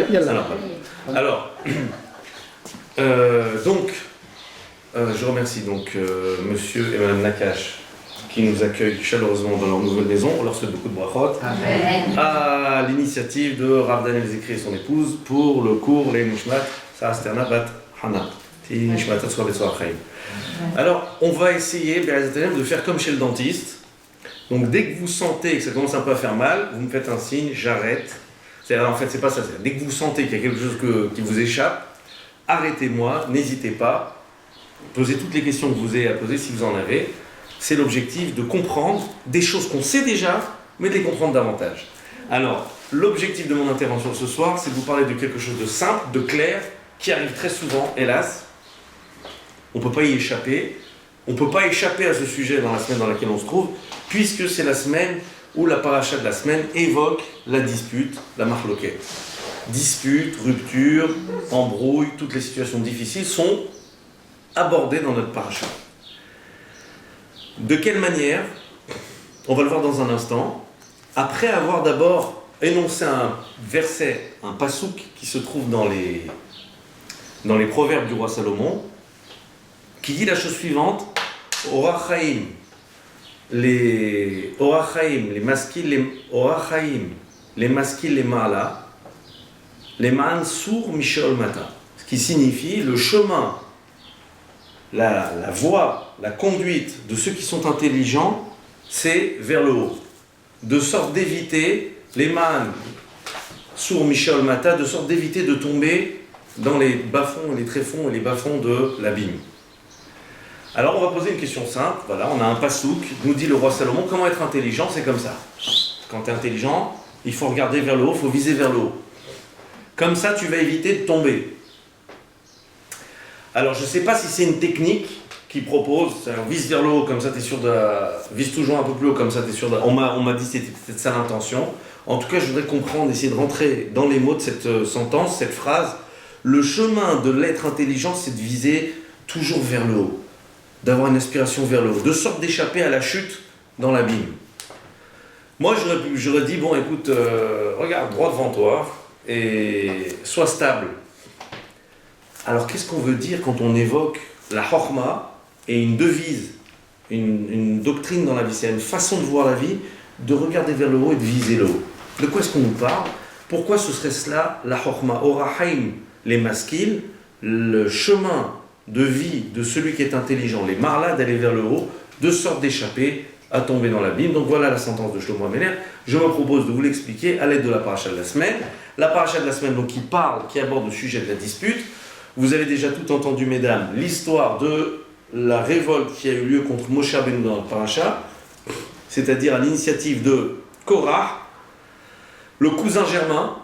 Alors, je remercie monsieur et madame Nakash qui nous accueillent chaleureusement dans leur nouvelle maison. On leur souhaite beaucoup de brachot. À l'initiative de Rav Daniel Zikri et son épouse pour le cours Les Nishmat Sa'asterna Bat Hana. Alors, on va essayer de faire comme chez le dentiste. Donc, dès que vous sentez que ça commence un peu à faire mal, vous me faites un signe, j'arrête. En fait, c'est pas ça. Dès que vous sentez qu'il y a quelque chose qui vous échappe, arrêtez-moi, n'hésitez pas. Posez toutes les questions que vous avez à poser si vous en avez. C'est l'objectif de comprendre des choses qu'on sait déjà, mais de les comprendre davantage. Alors, l'objectif de mon intervention ce soir, c'est de vous parler de quelque chose de simple, de clair, qui arrive très souvent, hélas. On ne peut pas y échapper. On ne peut pas échapper à ce sujet dans la semaine dans laquelle on se trouve, puisque c'est la semaine où la paracha de la semaine évoque la dispute, la marloquette. Dispute, rupture, embrouille, toutes les situations difficiles sont abordées dans notre paracha. De quelle manière? On va le voir dans un instant. Après avoir d'abord énoncé un verset, un pasouk qui se trouve dans les proverbes du roi Salomon, qui dit la chose suivante: Orachaim, les maskil, les ma'ala, les ma'an sour mishol mata. Ce qui signifie le chemin, la voie, la conduite de ceux qui sont intelligents, c'est vers le haut. De sorte d'éviter les ma'an sour mishol mata, de sorte d'éviter de tomber dans les bas-fonds et les tréfonds et les bas-fonds de l'abîme. Alors on va poser une question simple, voilà, on a un pasouk, nous dit le roi Salomon, comment être intelligent, c'est comme ça. Quand tu es intelligent, il faut regarder vers le haut, il faut viser vers le haut. Comme ça, tu vas éviter de tomber. Alors je ne sais pas si c'est une technique qui propose, vise vers le haut, comme ça tu es sûr de... Vise toujours un peu plus haut, comme ça tu es sûr de... On m'a dit que c'était peut-être ça l'intention. En tout cas, je voudrais comprendre, essayer de rentrer dans les mots de cette sentence, cette phrase. Le chemin de l'être intelligent, c'est de viser toujours vers le haut. D'avoir une aspiration vers le haut, de sorte d'échapper à la chute dans l'abîme. Moi, j'aurais dit, bon, écoute, regarde droit devant toi et sois stable. Alors, qu'est-ce qu'on veut dire quand on évoque la chorma et une devise, une doctrine dans la vie? C'est une façon de voir la vie, de regarder vers le haut et de viser le haut. De quoi est-ce qu'on nous parle? Pourquoi ce serait cela, la chorma? Orahaim, les maskil, le chemin de vie de celui qui est intelligent, les marla, d'aller vers le haut, de sorte d'échapper à tomber dans l'abîme. Donc voilà la sentence de Shlomo Ameler. Je me propose de vous l'expliquer à l'aide de la paracha de la semaine. La paracha de la semaine, donc, qui aborde le sujet de la dispute. Vous avez déjà tout entendu, mesdames, l'histoire de la révolte qui a eu lieu contre Moshe Rabbeinu dans notre paracha, c'est-à-dire à l'initiative de Korah, le cousin germain,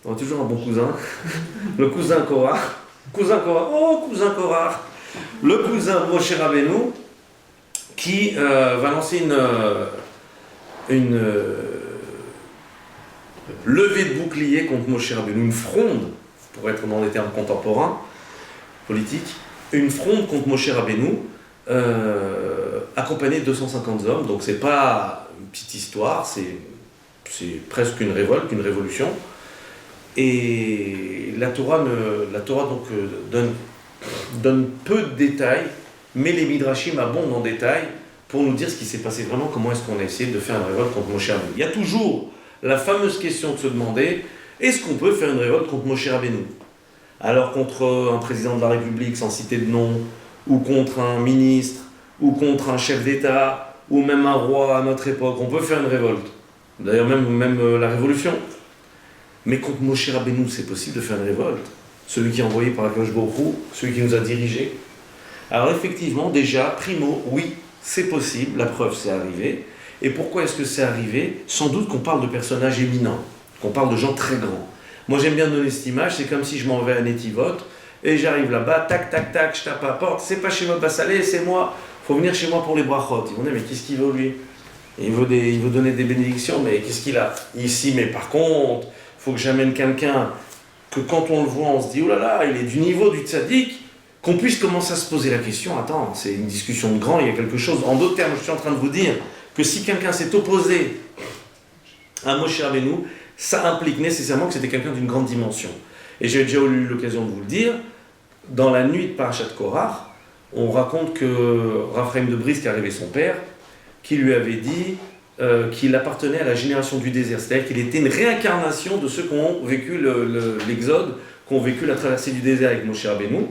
on a toujours un bon cousin, le cousin Korah, cousin Korah, le cousin Moshe Rabbeinu, qui va lancer une levée de bouclier contre Moshe Rabbeinu, une fronde, pour être dans les termes contemporains, politiques, une fronde contre Moshe Rabbeinu, accompagnée de 250 hommes. Donc c'est pas une petite histoire, c'est presque une révolte, une révolution. Et la Torah donc donne peu de détails, mais les Midrashim abondent en détails pour nous dire ce qui s'est passé vraiment, comment est-ce qu'on a essayé de faire une révolte contre Moshe Rabbeinu. Il y a toujours la fameuse question de se demander, est-ce qu'on peut faire une révolte contre Moshe Rabbeinu? Alors contre un président de la République sans citer de nom, ou contre un ministre, ou contre un chef d'État, ou même un roi à notre époque, on peut faire une révolte. D'ailleurs même la Révolution. Mais contre Moshe Rabbeinu, c'est possible de faire une révolte. Celui qui est envoyé par Akadosh Baruch Hu, celui qui nous a dirigés. Alors effectivement, déjà, primo, oui, c'est possible, la preuve, c'est arrivé. Et pourquoi est-ce que c'est arrivé? Sans doute qu'on parle de personnages éminents, qu'on parle de gens très grands. Moi, j'aime bien donner cette image, c'est comme si je m'en vais à Netivot, et j'arrive là-bas, tac, tac, tac, je tape à la porte, c'est pas chez moi Bassalé, c'est moi, faut venir chez moi pour les brachot. Ils vont dire, mais qu'est-ce qu'il veut lui? Il veut donner des bénédictions, mais qu'est-ce qu'il a ici? Mais par contre, faut que j'amène quelqu'un que quand on le voit, on se dit, oh là là, il est du niveau du tzaddik, qu'on puisse commencer à se poser la question, attends, c'est une discussion de grand, il y a quelque chose. En d'autres termes, je suis en train de vous dire que si quelqu'un s'est opposé à Moshe Rabbeinu, ça implique nécessairement que c'était quelqu'un d'une grande dimension. Et j'ai déjà eu l'occasion de vous le dire, dans la nuit de Parashat Korach, on raconte que Raphaël de Brisk, qui arrivait son père, qui lui avait dit qu'il appartenait à la génération du désert, c'est-à-dire qu'il était une réincarnation de ceux qui ont vécu l'Exode, qui ont vécu la traversée du désert avec Moshe Rabbeinu,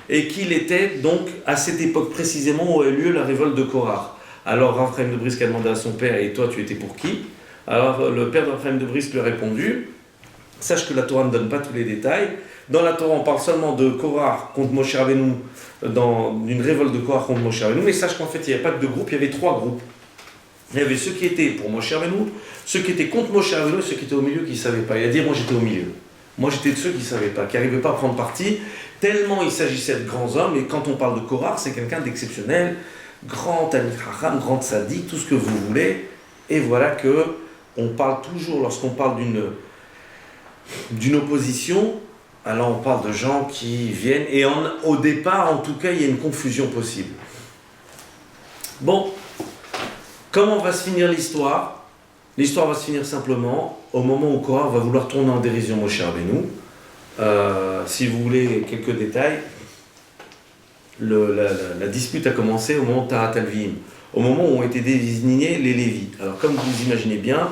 et qu'il était donc à cette époque précisément où a eu lieu la révolte de Korach. Alors Raphaël de Brisk a demandé à son père, et toi tu étais pour qui? Alors le père de Raphaël de Brisk lui a répondu, sache que la Torah ne donne pas tous les détails. Dans la Torah, on parle seulement de Korach contre Moshe Rabbeinu, dans une révolte de Korach contre Moshe Rabbeinu, mais sache qu'en fait, il n'y avait pas que deux groupes, il y avait trois groupes. Il y avait ceux qui étaient pour Moshe Rabbeinu, ceux qui étaient contre Moshe Rabbeinu et ceux qui étaient au milieu qui ne savaient pas. Il a dit, moi j'étais au milieu. Moi j'étais de ceux qui ne savaient pas, qui n'arrivaient pas à prendre parti, tellement il s'agissait de grands hommes, et quand on parle de Korach, c'est quelqu'un d'exceptionnel, grand Talmid Chacham, grand sadique, tout ce que vous voulez, et voilà que on parle toujours, lorsqu'on parle d'une opposition, alors on parle de gens qui viennent, et au départ, en tout cas, il y a une confusion possible. Bon, comment va se finir l'histoire? L'histoire va se finir simplement au moment où Korach va vouloir tourner en dérision Moshe Rabbeinu. Si vous voulez quelques détails, la dispute a commencé au moment de Taharat Alvim, au moment où ont été désignés les Lévis. Alors comme vous imaginez bien,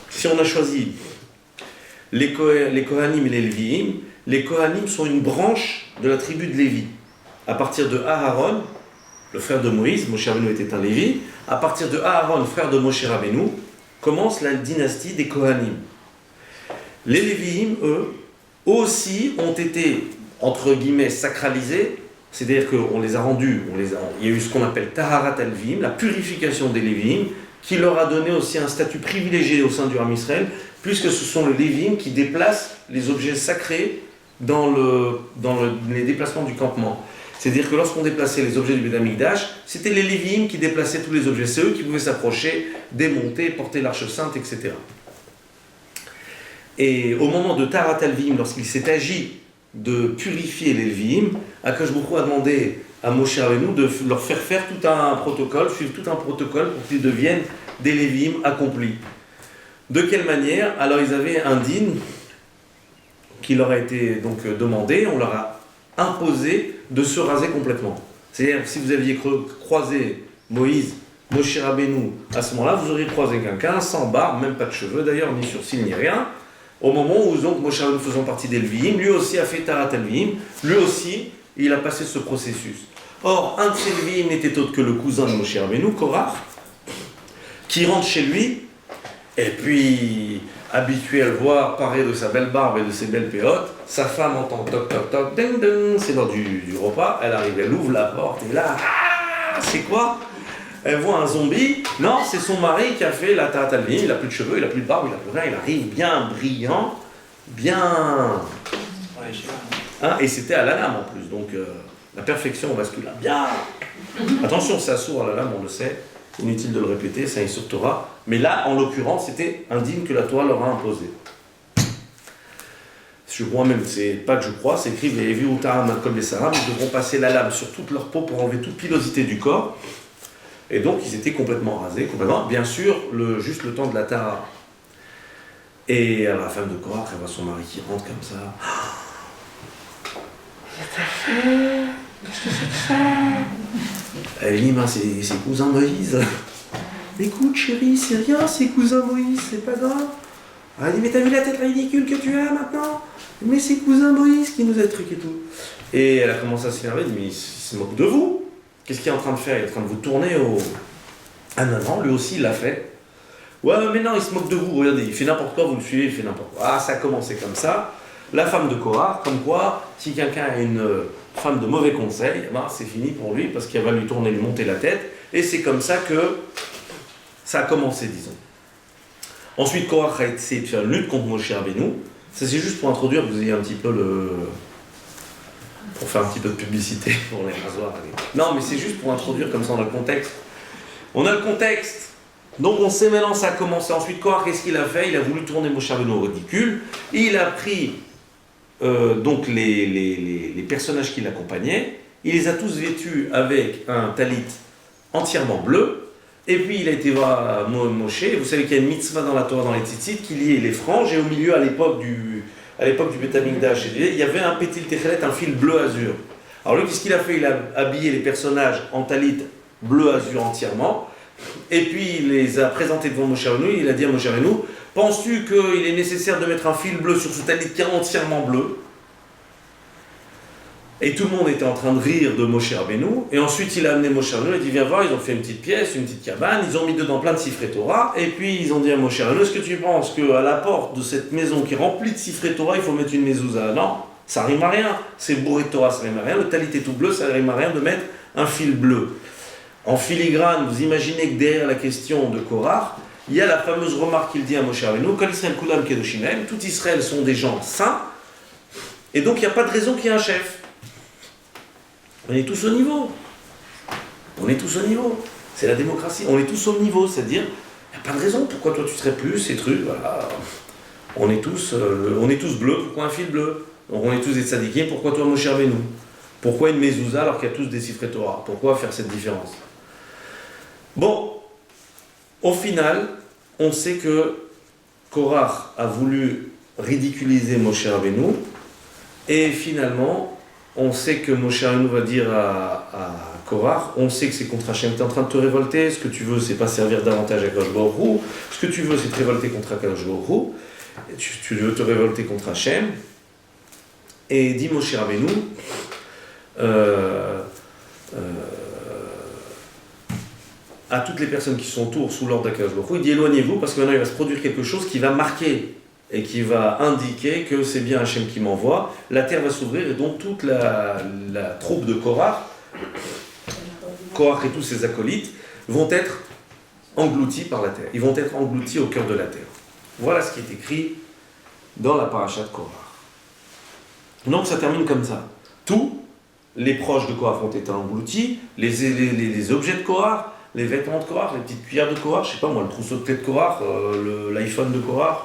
si on a choisi les Kohanim et les Lévi'im, les Kohanim sont une branche de la tribu de Lévi. À partir de Aharon, le frère de Moïse, Moshe Rabbeinu était un Lévi, à partir de Aharon, frère de Moshe Rabbeinu, commence la dynastie des Kohanim. Les Lévi'im, eux, aussi ont été, entre guillemets, sacralisés, c'est-à-dire qu'on les a rendus, il y a eu ce qu'on appelle Taharat Alvim, la purification des Lévi'im, qui leur a donné aussi un statut privilégié au sein du Ham Israël, puisque ce sont les Lévi'im qui déplacent les objets sacrés dans les déplacements du campement. C'est-à-dire que lorsqu'on déplaçait les objets du Beth Amikdash, c'était les Lévi'im qui déplaçaient tous les objets. C'est eux qui pouvaient s'approcher, démonter, porter l'arche sainte, etc. Et au moment de Taharat Alvim, lorsqu'il s'est agi de purifier les Lévi'im, Akadosh Baruch Hu a demandé à Moshe Rabbeinu de leur faire faire tout un protocole, suivre tout un protocole pour qu'ils deviennent des Lévi'im accomplis. De quelle manière? Alors ils avaient un dîn qui leur a été donc demandé, on leur a imposé de se raser complètement. C'est-à-dire si vous aviez croisé Moïse, Moshe Rabbeinu, à ce moment-là, vous auriez croisé quelqu'un sans barbe, même pas de cheveux d'ailleurs, ni sourcils, ni rien. Au moment où donc Moshe Rabbeinu faisant partie des Lévi'im, lui aussi a fait Taharat Alvim, lui aussi il a passé ce processus. Or, un de ces Lévi'im n'était autre que le cousin de Moshe Rabbeinu, Korach, qui rentre chez lui, et puis, habitué à le voir paré de sa belle barbe et de ses belles péotes, sa femme entend toc toc toc, ding ding, c'est l'heure du repas, elle arrive, elle ouvre la porte, et là, c'est quoi? Elle voit un zombie, non, c'est son mari qui a fait la Taharat Alvim, il n'a plus de cheveux, il n'a plus de barbe, il n'a plus rien, il arrive bien brillant, bien... Hein, et c'était à la lame en plus, donc la perfection masculine, bien... Attention, c'est sourd à la lame, on le sait, inutile de le répéter, ça y sur Torah, mais là, en l'occurrence, c'était un dîme que la Torah leur a imposé. Je crois même, c'est pas que je crois, c'est écrit les Lévi Utaram Malcolm les Saram, ils devront passer la lame sur toute leur peau pour enlever toute pilosité du corps. Et donc, ils étaient complètement rasés, complètement. Bien sûr, juste le temps de la Tara. Et alors, la femme de Korach, elle voit son mari qui rentre comme ça. Qu'est-ce que c'est que ça? Elle dit, ben, c'est cousin Moïse. Écoute, chérie, c'est rien, c'est cousin Moïse, c'est pas grave. Elle dit, mais t'as vu la tête ridicule que tu as maintenant? Mais c'est cousin Moïse qui nous a truc et tout. Et elle a commencé à s'énerver, elle dit, mais il se moque de vous. Qu'est-ce qu'il est en train de faire? Il est en train de vous tourner au... Ah non, non, lui aussi il l'a fait. Ouais, mais non, il se moque de vous, regardez, il fait n'importe quoi, vous le suivez, il fait n'importe quoi. Ah, ça a commencé comme ça. La femme de Korach, comme quoi, si quelqu'un a une femme de mauvais conseil, ben, c'est fini pour lui, parce qu'elle va lui tourner, lui monter la tête. Et c'est comme ça que ça a commencé, disons. Ensuite, Korach a essayé de faire une lutte contre Moshe Rabbeinu. Ça, c'est juste pour introduire, que vous ayez un petit peu pour faire un petit peu de publicité pour les rasoirs. Non, mais c'est juste pour introduire, comme ça on a le contexte. On a le contexte. Donc on sait maintenant, ça a commencé. Ensuite, Korach, qu'est-ce qu'il a fait? Il a voulu tourner Moshe Rabbeinu au ridicule. Il a pris donc les personnages qui l'accompagnaient. Il les a tous vêtus avec un talit entièrement bleu. Et puis il a été voir Moshe. Vous savez qu'il y a une mitzvah dans la Torah, dans les tzitzit, qui liait les franges, et au milieu, à l'époque du Beth Amikdash, il y avait un pétil techelet, un fil bleu azur. Alors lui, qu'est-ce qu'il a fait? Il a habillé les personnages en talit bleu azur entièrement, et puis il les a présentés devant Moshe Rabbeinu. Il a dit à Moshe Rabbeinu, penses-tu qu'il est nécessaire de mettre un fil bleu sur ce talit qui est entièrement bleu? Et tout le monde était en train de rire de Moshe Rabbeinu. Et ensuite, il a amené Moshe Rabbeinu, il a dit, viens voir, ils ont fait une petite pièce, une petite cabane, ils ont mis dedans plein de sifrei Torah, et puis ils ont dit à Moshe Rabbeinu, est-ce que tu penses qu'à la porte de cette maison qui est remplie de sifrei Torah, il faut mettre une mezouza? Non, ça rime à rien. C'est bourré de Torah, ça rime à rien. Le talit est tout bleu, ça rime à rien de mettre un fil bleu. En filigrane, vous imaginez que derrière la question de Korach, il y a la fameuse remarque qu'il dit à Moshe Rabbeinu, Kol Israël Kulam Kedoshim, tout Israël sont des gens saints, et donc il n'y a pas de raison qu'il y ait un chef. On est tous au niveau. On est tous au niveau. C'est la démocratie. On est tous au niveau. C'est-à-dire, il n'y a pas de raison. Pourquoi toi tu serais plus, ces trucs, voilà. On est tous bleus. Pourquoi un fil bleu? Donc on est tous des tzadikim. Pourquoi toi Moshe Rabbeinu? Pourquoi une mezouza alors qu'il y a tous des sifrei Torah? Pourquoi faire cette différence? Bon, au final, on sait que Korach a voulu ridiculiser Moshe Rabbeinu, et finalement, on sait que Moshe Rabbeinu va dire à Korach, on sait que c'est contre Hachem, tu es en train de te révolter, ce que tu veux, c'est pas servir davantage à Kadosh Baruch Hu, ce que tu veux, c'est te révolter contre Kadosh Baruch Hu, tu veux te révolter contre Hachem, et dit Moshe Rabbeinu, à toutes les personnes qui sont autour sous l'ordre d'Akadosh Baruch Hu, il dit éloignez-vous parce que maintenant il va se produire quelque chose qui va marquer et qui va indiquer que c'est bien Hachem qui m'envoie. La terre va s'ouvrir et donc toute la troupe de Korach et tous ses acolytes vont être engloutis par la terre. Ils vont être engloutis au cœur de la terre. Voilà ce qui est écrit dans la paracha de Korach. Donc ça termine comme ça. Tous les proches de Korach ont été engloutis, les objets de Korach, les vêtements de Korach, les petites cuillères de Korach, je sais pas moi, le trousseau de clés de Korach, l'iPhone de Korach,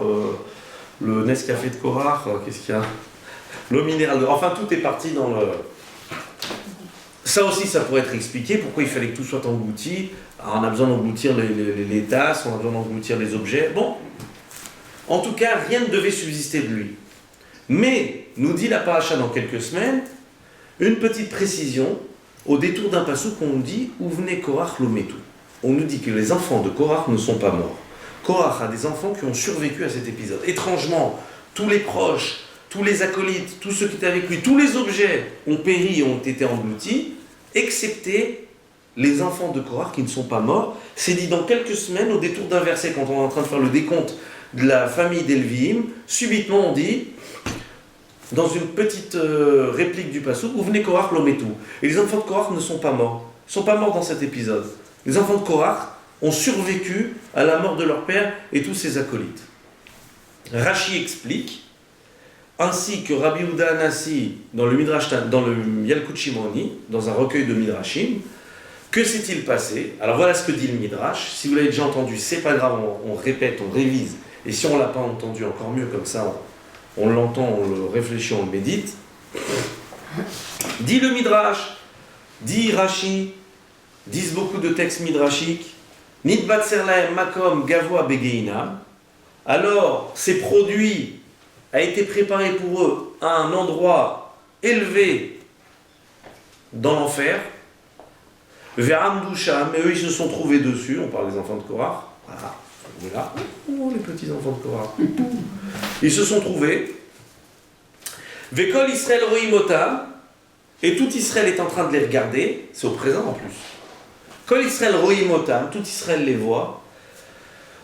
le Nescafé de Korach, qu'est-ce qu'il y a? L'eau minérale de... Enfin, tout est parti dans le... Ça aussi, ça pourrait être expliqué, pourquoi il fallait que tout soit englouti. Alors, on a besoin d'engloutir les tasses, on a besoin d'engloutir les objets. Bon, en tout cas, rien ne devait subsister de lui. Mais, nous dit la paracha dans quelques semaines, une petite précision, au détour d'un passage qu'on nous dit, où venait Korach l'Ometou. On nous dit que les enfants de Korach ne sont pas morts. Korach a des enfants qui ont survécu à cet épisode. Étrangement, tous les proches, tous les acolytes, tous ceux qui étaient avec lui, tous les objets ont péri et ont été engloutis, excepté les enfants de Korach qui ne sont pas morts. C'est dit dans quelques semaines, au détour d'un verset, quand on est en train de faire le décompte de la famille d'Elvim, subitement on dit, dans une petite réplique du passage, où venait Korach l'Ometou. Et les enfants de Korach ne sont pas morts. Ils ne sont pas morts dans cet épisode. Les enfants de Korach ont survécu à la mort de leur père et tous ses acolytes. Rashi explique, ainsi que Rabbi Yehuda Hanassi dans le Yalkut Shimoni, dans un recueil de Midrashim, que s'est-il passé? Alors voilà ce que dit le Midrash. Si vous l'avez déjà entendu, c'est pas grave, on répète, on révise. Et si on ne l'a pas entendu, encore mieux, comme ça, on l'entend, on le réfléchit, on le médite. Dit le Midrash, dit Rashi, disent beaucoup de textes midrashiques, Nitbatser lahem makom gavoa begeinam. Alors, ces produits a été préparé pour eux à un endroit élevé dans l'enfer. Ve'amdusham, et eux ils se sont trouvés dessus. On parle des enfants de Korach. Voilà, on est là. Oh, les petits enfants de Korach. Ils se sont trouvés. Ve'kol Israël roimotam, et tout Israël est en train de les regarder. C'est au présent en plus. Kol Israël roimotam, tout Israël les voit.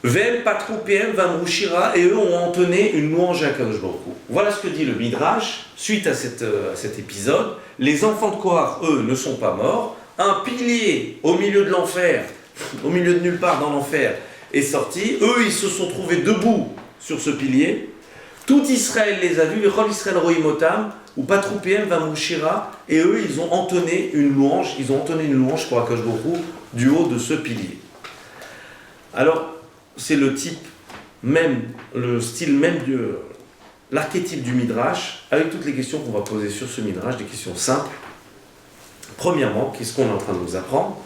Vem patroupiem vamrushira, et eux ont entonné une louange à Kadosh Baruch Hu. Voilà ce que dit le Midrash suite à cet épisode. Les enfants de Korach, eux, ne sont pas morts. Un pilier au milieu de l'enfer, au milieu de nulle part dans l'enfer, est sorti. Eux, ils se sont trouvés debout sur ce pilier. Tout Israël les a vus. Vechol Israël roimotam ou patroupiem vamrushira, et eux, ils ont entonné une louange. Ils ont entonné une louange pour Kadosh Baruch Hu du haut de ce pilier. Alors, c'est le type même, le style même l'archétype du Midrash, avec toutes les questions qu'on va poser sur ce Midrash, des questions simples. Premièrement, qu'est-ce qu'on est en train de nous apprendre?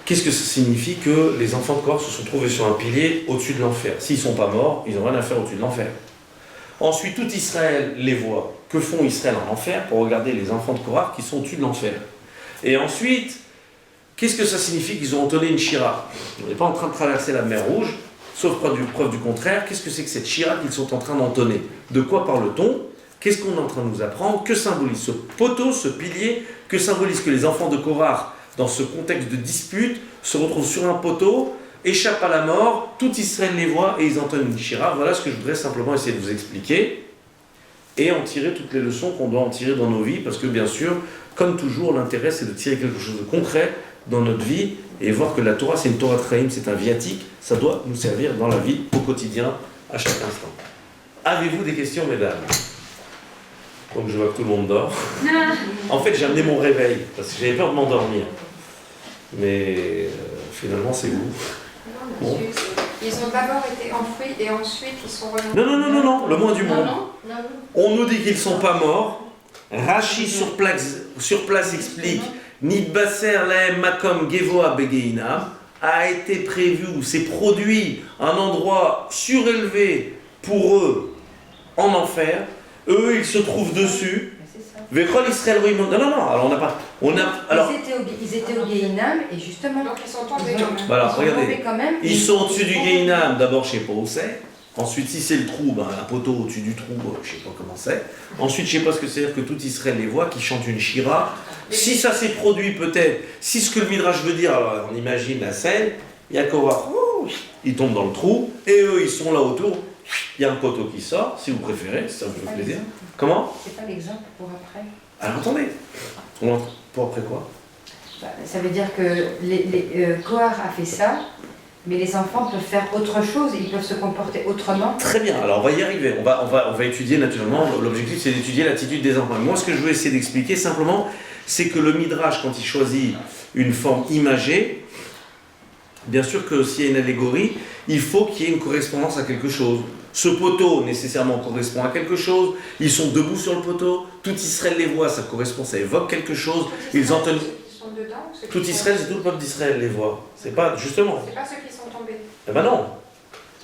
Qu'est-ce que ça signifie que les enfants de Korah se sont trouvés sur un pilier au-dessus de l'enfer? S'ils ne sont pas morts, ils n'ont rien à faire au-dessus de l'enfer. Ensuite, tout Israël les voit. Que font Israël en enfer pour regarder les enfants de Korah qui sont au-dessus de l'enfer? Et ensuite, qu'est-ce que ça signifie qu'ils ont entonné une shira? On n'est pas en train de traverser la mer Rouge, sauf preuve du contraire. Qu'est-ce que c'est que cette shira qu'ils sont en train d'entonner? De quoi parle-t-on? Qu'est-ce qu'on est en train de nous apprendre? Que symbolise ce poteau, ce pilier? Que symbolise que les enfants de Korah, dans ce contexte de dispute, se retrouvent sur un poteau, échappent à la mort, tout Israël les voit et ils entonnent une shira? Voilà ce que je voudrais simplement essayer de vous expliquer et en tirer toutes les leçons qu'on doit en tirer dans nos vies, parce que bien sûr, comme toujours, l'intérêt c'est de tirer quelque chose de concret dans notre vie et voir que la Torah c'est une Torah Traim, c'est un viatique, ça doit nous servir dans la vie, au quotidien, à chaque instant. Avez-vous des questions, mesdames? Donc je vois que tout le monde dort. En fait, j'ai amené mon réveil, parce que j'avais peur de m'endormir. Mais finalement, c'est vous. Bon. Ils ont d'abord été enfouis et ensuite ils sont revenus. Non, le moins du monde. Non. On nous dit qu'ils ne sont pas morts. Rashi sur place explique Nidbaser laem makom gevoa begeinam a été prévu ou s'est produit un endroit surélevé pour eux en enfer. Eux, ils se trouvent dessus. Vechol Israël non, alors on n'a pas. Alors, ils étaient au Gehinam et justement. Donc ils sont tombés. Voilà, regardez. Tombés quand même, Ils sont au-dessus du Gehinam, d'abord je ne sais pas où c'est. Ensuite, si c'est le trou, un poteau au-dessus du trou, je ne sais pas comment c'est. Ensuite, je ne sais pas ce que c'est, que tout Israël les voit, qui chantent une shira. Si ça s'est produit peut-être, si ce que le Midrash veut dire, alors on imagine la scène, il y a Korah, ils tombent dans le trou, et eux ils sont là autour, il y a un poteau qui sort, si vous préférez, si ça vous fait plaisir. Comment? C'est pas l'exemple pour après. Alors attendez, pour après quoi? Ça veut dire que Kohar a fait ça, mais les enfants peuvent faire autre chose, ils peuvent se comporter autrement. Très bien, alors on va y arriver, on va étudier naturellement, l'objectif c'est d'étudier l'attitude des enfants. Moi ce que je veux essayer d'expliquer simplement, c'est que le Midrash, quand il choisit une forme imagée, bien sûr que s'il y a une allégorie, il faut qu'il y ait une correspondance à quelque chose. Ce poteau nécessairement correspond à quelque chose, ils sont debout sur le poteau, tout Israël les voit, ça correspond, ça évoque quelque chose, ils entendent... Tout Israël, c'est tout le peuple d'Israël les voit. C'est pas, justement. C'est pas ceux qui sont tombés. Eh ben non.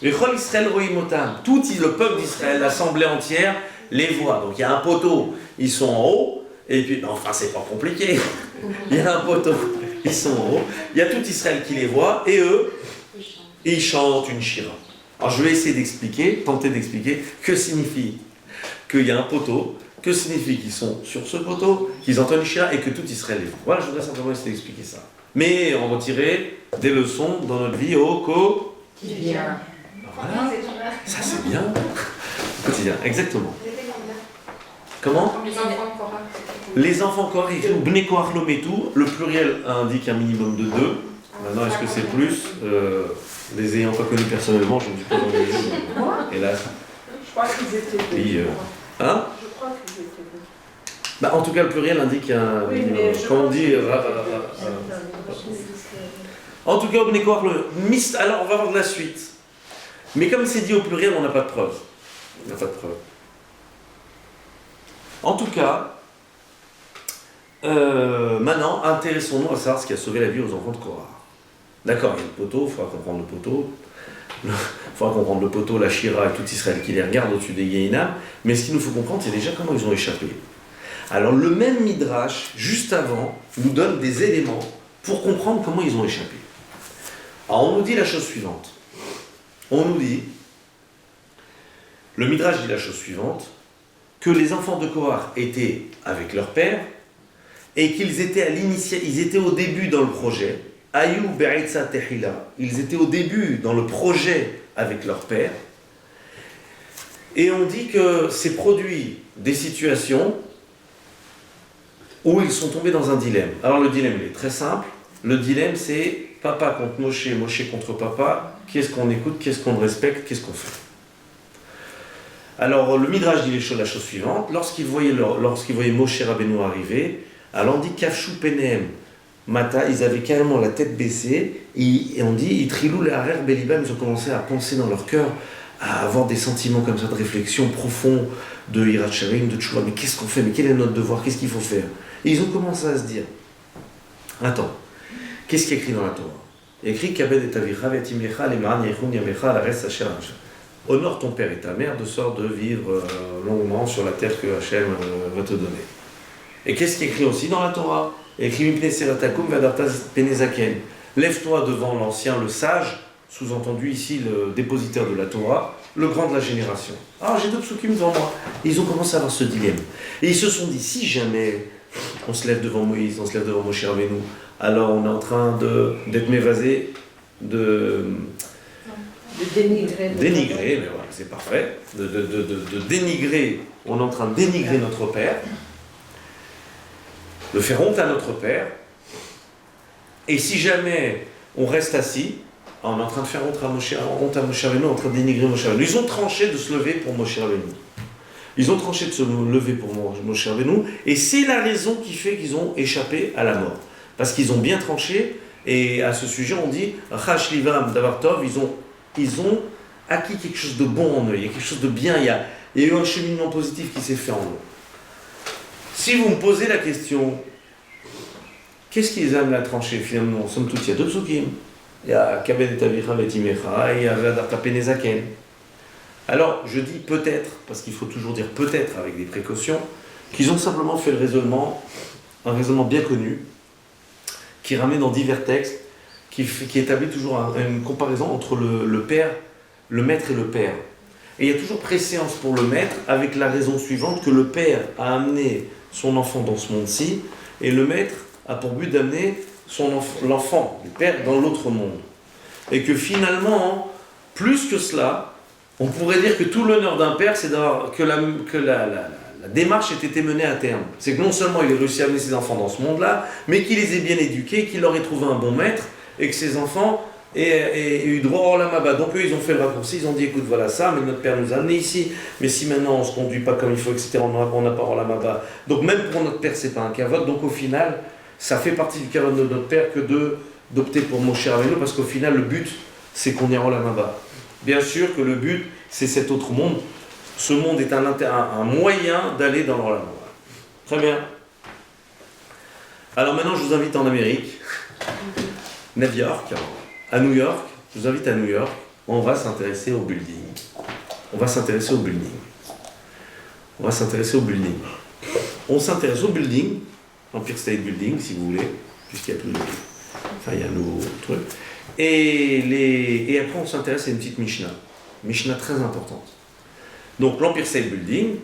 Vechol Israël roimotam. Tout le peuple d'Israël, l'assemblée entière, les voit. Donc il y a un poteau, ils sont en haut, et puis, enfin c'est pas compliqué. Il y a un poteau, ils sont en haut. Il y a tout Israël qui les voit, et eux, ils chantent une shira. Alors je vais essayer d'expliquer, tenter d'expliquer, que signifie qu'il y a un poteau, que signifie qu'ils sont sur ce poteau, qu'ils entendent une shira et que tout Israël les voit. Voilà, je voudrais simplement essayer d'expliquer ça. Mais en retirer des leçons dans notre vie au quotidien. Voilà, ça c'est bien. Au quotidien, exactement. Comment? Les enfants de Korah. Les enfants Korah, écrit Bnei Korah Lometu, le pluriel indique un minimum de 2. Maintenant, est-ce que c'est plus les ayant pas connus personnellement, je ne dis pas dans les jeux, hélas. Je crois qu'ils étaient deux. Oui, hein? Je crois qu'ils étaient deux. Bah, en tout cas, le pluriel indique un Oui, minimum. mais je Quand on pense dit... que En tout cas, Bnei Korah le mist. Alors, on va voir de la suite. Mais comme c'est dit au pluriel, on n'a pas de preuve. On n'a pas de preuve. En tout cas, maintenant, intéressons-nous à savoir ce qui a sauvé la vie aux enfants de Korah. D'accord, il y a le poteau, il faudra comprendre le poteau. Il faudra comprendre le poteau, la shira et tout Israël qui les regarde au-dessus des Gehinam. Mais ce qu'il nous faut comprendre, c'est déjà comment ils ont échappé. Alors, le même Midrash, juste avant, nous donne des éléments pour comprendre comment ils ont échappé. Alors, on nous dit la chose suivante. On nous dit, le Midrash dit la chose suivante, que les enfants de Korah étaient avec leur père et qu'ils étaient ils étaient au début dans le projet. Ayou be'etza tehila. Ils étaient au début dans le projet avec leur père. Et on dit que s'est produit des situations où ils sont tombés dans un dilemme. Alors le dilemme il est très simple. Le dilemme c'est papa contre Moshe, Moshe contre papa. Qu'est-ce qu'on écoute, qu'est-ce qu'on respecte, qu'est-ce qu'on fait? Alors le Midrash dit la chose suivante. Lorsqu'ils voyaient Moshe Rabbeinu arriver, alors on dit Kafshu Penehem Mata, ils avaient carrément la tête baissée, et on dit Itrilou le Harer Belibam, ils ont commencé à penser dans leur cœur, à avoir des sentiments comme ça de réflexion profonde, de Hirat Sharim, de Tchouva, mais qu'est-ce qu'on fait, mais quel est notre devoir, qu'est-ce qu'il faut faire? Et ils ont commencé à se dire, attends, Qu'est-ce qui est écrit dans la Torah? Il est écrit Kabed et avicha v'etimecha le'ma'an yechun yamecha l'aretz asher Hashem. Honore ton père et ta mère de sorte de vivre longuement sur la terre que Hachem va te donner. Et qu'est-ce qui est écrit aussi dans la Torah? Il est écrit Mipnei seratakum v'adarta pnei zaken. Lève-toi devant l'ancien, le sage, sous-entendu ici le dépositaire de la Torah, le grand de la génération. Alors j'ai deux psukim devant moi. Ils ont commencé à avoir ce dilemme. Et ils se sont dit, si jamais on se lève devant Moïse, on se lève devant Moshe Rabbeinu, alors on est en train d'être mévasé, de dénigrer. Dénigrer, mais voilà, c'est parfait. De dénigrer, on est en train de dénigrer notre Père, de faire honte à notre Père. Et si jamais on reste assis, on est en train de faire honte à Moshe Rabbeinu, en train de dénigrer Moshe Rabbeinu. Ils ont tranché de se lever pour Moshe Rabbeinu. Ils ont tranché de se lever pour Moshe Rabbeinu, et c'est la raison qui fait qu'ils ont échappé à la mort. Parce qu'ils ont bien tranché, et à ce sujet on dit Chash Livam Davartov, ils ont acquis quelque chose de bon en eux, il y a quelque chose de bien, il y a eu un cheminement positif qui s'est fait en eux. Si vous me posez la question, qu'est-ce qui les amène à trancher finalement? Somme toute, il y a deux psukim. Il y a Kabed et avicha v'etimecha, et il y a V'adarta pnei zaken. Alors, je dis peut-être, parce qu'il faut toujours dire peut-être avec des précautions, qu'ils ont simplement fait le raisonnement, un raisonnement bien connu, qui ramène dans divers textes, qui établit toujours une comparaison entre le père, le maître et le père. Et il y a toujours préséance pour le maître, avec la raison suivante, que le père a amené son enfant dans ce monde-ci, et le maître a pour but d'amener l'enfant, le père, dans l'autre monde. Et que finalement, plus que cela, on pourrait dire que tout l'honneur d'un père, c'est que la démarche ait été menée à terme. C'est que non seulement il ait réussi à amener ses enfants dans ce monde-là, mais qu'il les ait bien éduqués, qu'il leur ait trouvé un bon maître, et que ses enfants aient eu droit au Olam. Donc eux, ils ont fait le raccourci, ils ont dit, écoute, voilà ça, mais notre père nous a amenés ici, mais si maintenant on ne se conduit pas comme il faut, etc., on n'a pas Olam. Donc même pour notre père, c'est pas un kavod. Donc au final, ça fait partie du kavod de notre père que d'opter pour Moshe Rabbeinu, parce qu'au final, le but, c'est qu'on ait Olam. Bien sûr que le but, c'est cet autre monde. Ce monde est un moyen d'aller dans l'Olam. Très bien. Alors maintenant, je vous invite en Amérique, New York, à New York. Je vous invite à New York. On va s'intéresser au building. On s'intéresse au building. On s'intéresse au building, Empire State Building, si vous voulez, puisqu'il y a plus de... Enfin, il y a un nouveau truc. Et après, on s'intéresse à une petite Mishnah très importante. Donc, l'Empire State Building,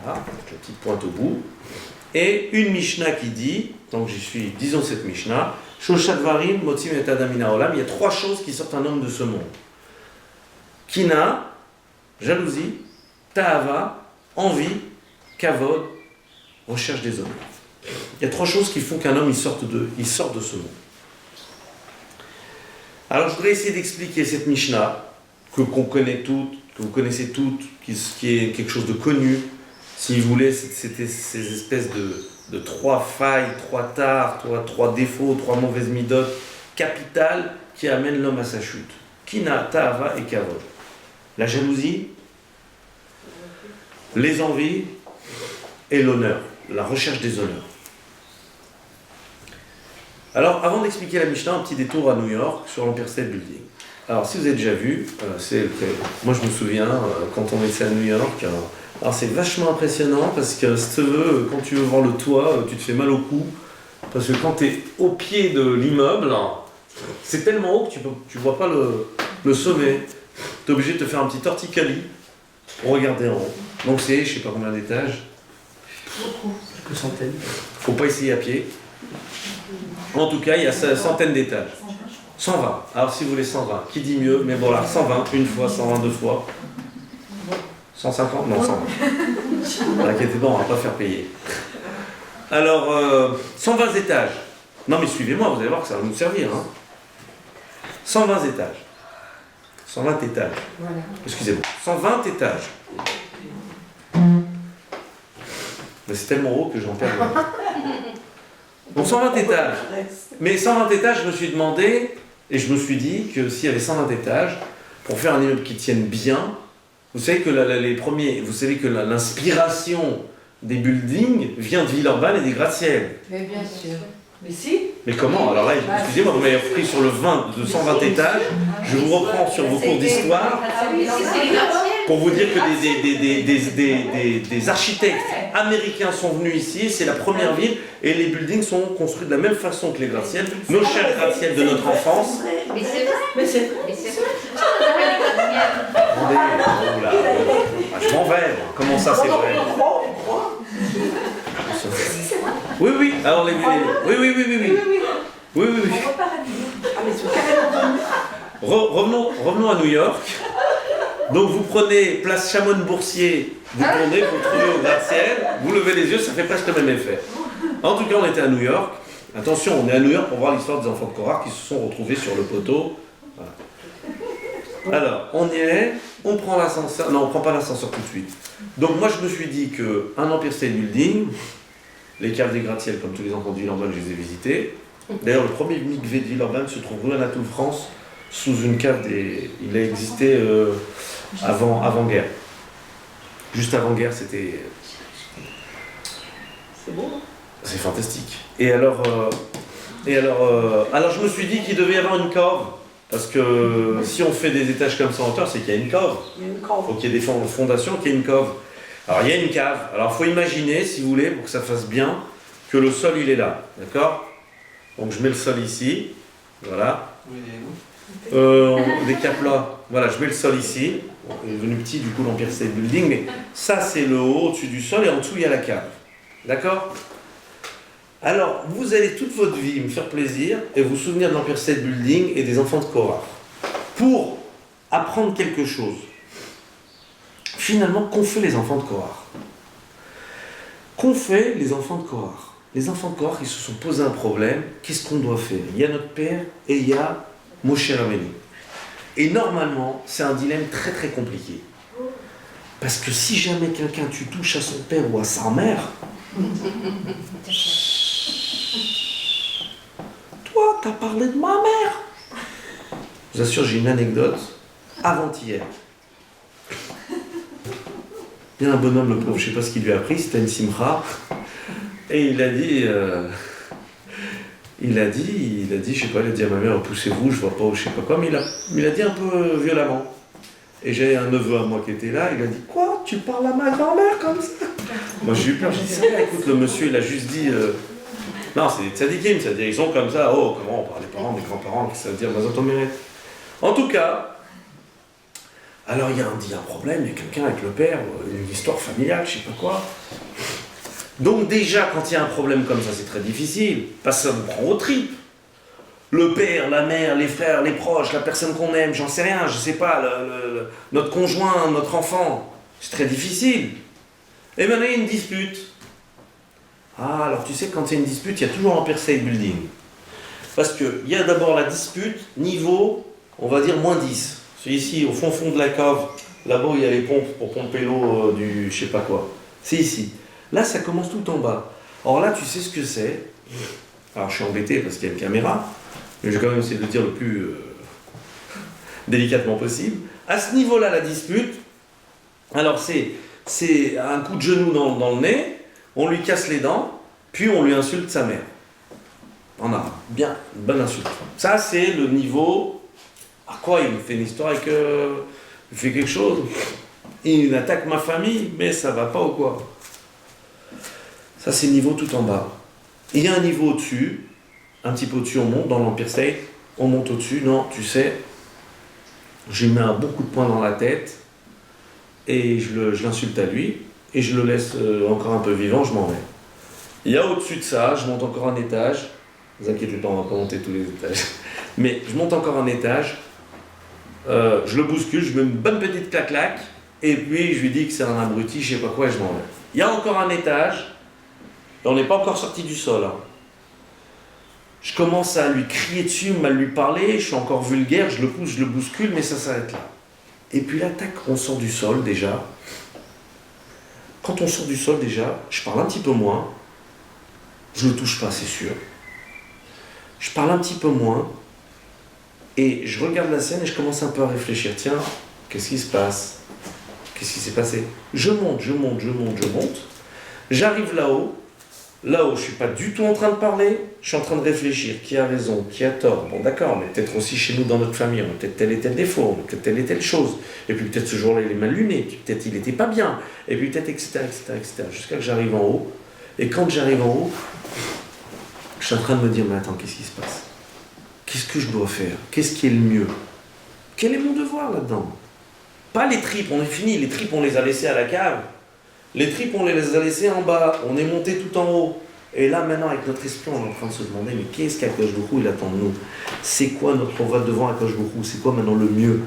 voilà, avec la petite pointe au bout, et une Mishnah qui dit, donc j'y suis, disons cette Mishnah, Shoshadvarim, Motzim et Adam min haolam, il y a trois choses qui sortent un homme de ce monde. Kina, jalousie, Ta'ava, envie, Kavod, recherche des hommes. Il y a trois choses qui font qu'un homme il sort de ce monde. Alors je voudrais essayer d'expliquer cette Mishnah, qu'on connaît toutes, que vous connaissez toutes, qui est quelque chose de connu. Si vous voulez, c'était ces espèces de trois failles, trois tares, trois défauts, trois mauvaises midotes capitales qui amènent l'homme à sa chute. Kina, Ta'ava et Kavod. La jalousie, les envies et l'honneur, la recherche des honneurs. Alors, avant d'expliquer la Mishnah, un petit détour à New York sur l'Empire State Building. Alors, si vous avez déjà vu, moi je me souviens, quand on était à New York, alors c'est vachement impressionnant parce que si tu veux, quand tu veux voir le toit, tu te fais mal au cou. Parce que quand tu es au pied de l'immeuble, c'est tellement haut que tu vois pas le sommet. Tu es obligé de te faire un petit torticolis pour regarder en haut. Donc c'est, je sais pas combien d'étages. Beaucoup. Quelques centaines. Faut pas essayer à pied. En tout cas, il y a centaines d'étages. 120. Alors si vous voulez 120, qui dit mieux? Mais bon là, 120, une fois, 120, deux fois. 150? Non, 120. Ne inquiétez pas, on va pas faire payer. Alors, 120 étages. Non mais suivez-moi, vous allez voir que ça va nous servir. 120 étages. 120 étages. Voilà. Excusez-moi. 120 étages. Mais c'est tellement haut que j'en perds. Donc 120 étages. Mais 120 étages, je me suis demandé, et je me suis dit que s'il y avait 120 étages, pour faire un immeuble qui tienne bien, vous savez que l'inspiration des buildings vient de Villeurbanne et des gratte-ciel. Mais bien sûr. Mais si, Mais comment? Alors là, excusez-moi, vous m'avez repris sur le 20 de 120 étages. Je vous reprends sur vos cours d'histoire pour vous dire que des architectes américains sont venus ici. C'est la première ville et les buildings sont construits de la même façon que les gratte-ciels. Nos chers gratte-ciels de notre enfance. Mais c'est vrai. Mais c'est Mais c'est vrai. Attendez, oh là, je m'en vais. Moi. Comment ça, c'est vrai? Oui, oui. Alors les. Oui, oui, oui, oui, oui. Oui, oui, oui. On repart à Lyon. Ah, mais c'est carrément. Revenons à New York. Donc vous prenez place Chamonix-Boursier, vous tournez, vous trouvez au gratte-ciel, vous levez les yeux, ça fait presque le même effet. En tout cas, on était à New York. Attention, on est à New York pour voir l'histoire des enfants de Korach qui se sont retrouvés sur le poteau. Voilà. Alors, on y est, on prend l'ascenseur. Non, on prend pas l'ascenseur tout de suite. Donc moi, je me suis dit qu'un Empire State Building, les caves des gratte-ciel, comme tous les enfants de Villeurbanne, je les ai visités. D'ailleurs, le premier mikvé de Villeurbanne se trouve en Anatole, France, sous une cave des... Il a existé avant-guerre. Juste avant-guerre, c'était... C'est beau. C'est fantastique. Et alors, je me suis dit qu'il devait y avoir une cave. Parce que si on fait des étages comme ça en hauteur, c'est qu'il y a une cave. Il y a une Il cave. faut qu'il y ait des fondations, qu'il y ait une cave. Alors il y a une cave. Alors il faut imaginer, si vous voulez, pour que ça fasse bien, que le sol il est là. D'accord? Donc je mets le sol ici. Voilà. Des capes là. Voilà, je mets le sol ici. Bon, il est devenu petit du coup l'Empire State Building, mais ça c'est le haut au-dessus du sol et en dessous il y a la cave. D'accord? Alors, vous allez toute votre vie me faire plaisir et vous souvenir de l'Empire State Building et des enfants de Korach. Pour apprendre quelque chose. Finalement, qu'ont fait les enfants de Korach? Qu'ont fait les enfants de Korach? Les enfants de Korach, ils se sont posé un problème. Qu'est-ce qu'on doit faire? Il y a notre père et il y a Moshe Rabbeinu. Et normalement, c'est un dilemme très très compliqué. Parce que si jamais quelqu'un tu touches à son père ou à sa mère, toi, t'as parlé de ma mère. Je vous assure, j'ai une anecdote avant-hier. Il y a un bonhomme, le pauvre, je sais pas ce qu'il lui a appris, c'était une simcha, et il a dit, je sais pas, il a dit à ma mère, poussez-vous, je vois pas, je sais pas quoi, mais il a dit un peu violemment. Et j'ai un neveu à moi qui était là, il a dit, quoi, tu parles à ma grand-mère comme ça? Moi j'ai eu peur, j'ai dit, ça va, écoute, le monsieur, il a juste dit, non, c'est des tzadikim, c'est-à-dire, ils sont comme ça, oh, comment on parle des parents, des grands-parents, qu'est-ce que ça veut dire, Mazot Oméret. En tout cas, alors il y a un problème, il y a quelqu'un avec le père, une histoire familiale, je sais pas quoi. Donc déjà, quand il y a un problème comme ça, c'est très difficile, parce que ça vous prend aux tripes. Le père, la mère, les frères, les proches, la personne qu'on aime, j'en sais rien, je sais pas, notre conjoint, notre enfant, c'est très difficile. Et maintenant, il y a une dispute. Ah, alors tu sais, quand il y a une dispute, il y a toujours l'Empire State Building. Parce qu'il y a d'abord la dispute, niveau, on va dire, moins 10. C'est ici, au fond de la cave, là-bas il y a les pompes pour pomper l'eau du je sais pas quoi. C'est ici. Là, ça commence tout en bas. Or là, tu sais ce que c'est. Alors, je suis embêté parce qu'il y a une caméra, mais je vais quand même essayer de le dire le plus délicatement possible. À ce niveau-là, la dispute, alors c'est un coup de genou dans le nez, on lui casse les dents, puis on lui insulte sa mère. En arabe. Bien, une bonne insulte. Ça, c'est le niveau... À quoi il me fait une histoire et il fait quelque chose? Il attaque ma famille, mais ça va pas ou quoi? Ça, c'est le niveau tout en bas. Il y a un niveau au-dessus, un petit peu au-dessus, on monte dans l'Empire State, on monte au-dessus, non, tu sais, je lui mets un bon coup de poing dans la tête et je l'insulte à lui et je le laisse encore un peu vivant, je m'en vais. Il y a au-dessus de ça, je monte encore un étage, ne vous inquiétez pas, on va pas monter tous les étages, mais je monte encore un étage, je le bouscule, je mets une bonne petite claque-claque et puis je lui dis que c'est un abruti, je sais pas quoi et je m'en vais. Il y a encore un étage. On n'est pas encore sorti du sol. Hein. Je commence à lui crier dessus, mal lui parler, je suis encore vulgaire, je le pousse, je le bouscule, mais ça s'arrête là. Et puis là, tac, on sort du sol déjà. Quand on sort du sol déjà, je parle un petit peu moins. Je ne le touche pas, c'est sûr. Je parle un petit peu moins. Et je regarde la scène et je commence un peu à réfléchir. Tiens, qu'est-ce qui se passe? Qu'est-ce qui s'est passé? Je monte. J'arrive là-haut. Là où je ne suis pas du tout en train de parler, je suis en train de réfléchir. Qui a raison, qui a tort? Bon, d'accord, mais peut-être aussi chez nous, dans notre famille, on a peut-être tel et tel défaut, on a peut-être telle et telle chose. Et puis peut-être ce jour-là, il est mal luné, puis peut-être il n'était pas bien. Et puis peut-être, etc., etc., etc. Jusqu'à que j'arrive en haut. Et quand j'arrive en haut, je suis en train de me dire, mais attends, qu'est-ce qui se passe? Qu'est-ce que je dois faire? Qu'est-ce qui est le mieux? Quel est mon devoir là-dedans? Pas les tripes, on est fini. Les tripes, on les a laissées à la cave. Les tripes, on les a laissées en bas. On est monté tout en haut. Et là, maintenant, avec notre esprit, on est en train de se demander, mais qu'est-ce qu'Akadosh Baruch Hu, il attend de nous? C'est quoi notre... On va devant Akadosh Baruch Hu, c'est quoi maintenant le mieux?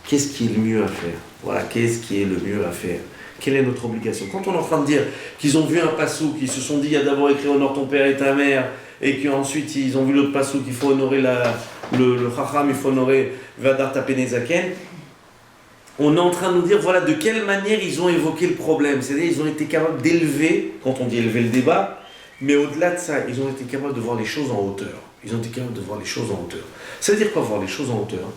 Qu'est-ce qui est le mieux à faire? Voilà, qu'est-ce qui est le mieux à faire? Quelle est notre obligation? Quand on est en train de dire qu'ils ont vu un passou, qu'ils se sont dit, il y a d'abord écrit honore ton père et ta mère, et qu'ensuite ils ont vu l'autre passou, qu'il faut honorer le chacham, il faut honorer Vadar Tapenezaken, on est en train de nous dire, voilà, de quelle manière ils ont évoqué le problème. C'est-à-dire, ils ont été capables d'élever, quand on dit élever le débat, mais au-delà de ça, ils ont été capables de voir les choses en hauteur. Ils ont été capables de voir les choses en hauteur. Ça veut dire quoi, voir les choses en hauteur?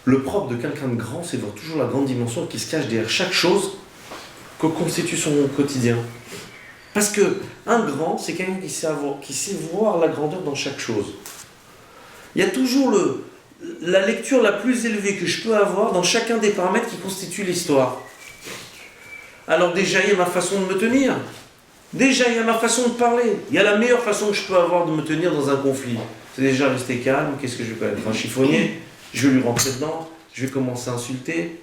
Le propre de quelqu'un de grand, c'est de voir toujours la grande dimension qui se cache derrière chaque chose que constitue son quotidien. Parce que un grand, c'est quelqu'un qui sait voir la grandeur dans chaque chose. Il y a toujours la lecture la plus élevée que je peux avoir dans chacun des paramètres qui constituent l'histoire. Alors déjà, il y a ma façon de me tenir. Déjà, il y a ma façon de parler. Il y a la meilleure façon que je peux avoir de me tenir dans un conflit. C'est déjà rester calme. Qu'est-ce que je vais faire? Un chiffonnier, je vais lui rentrer dedans, je vais commencer à insulter.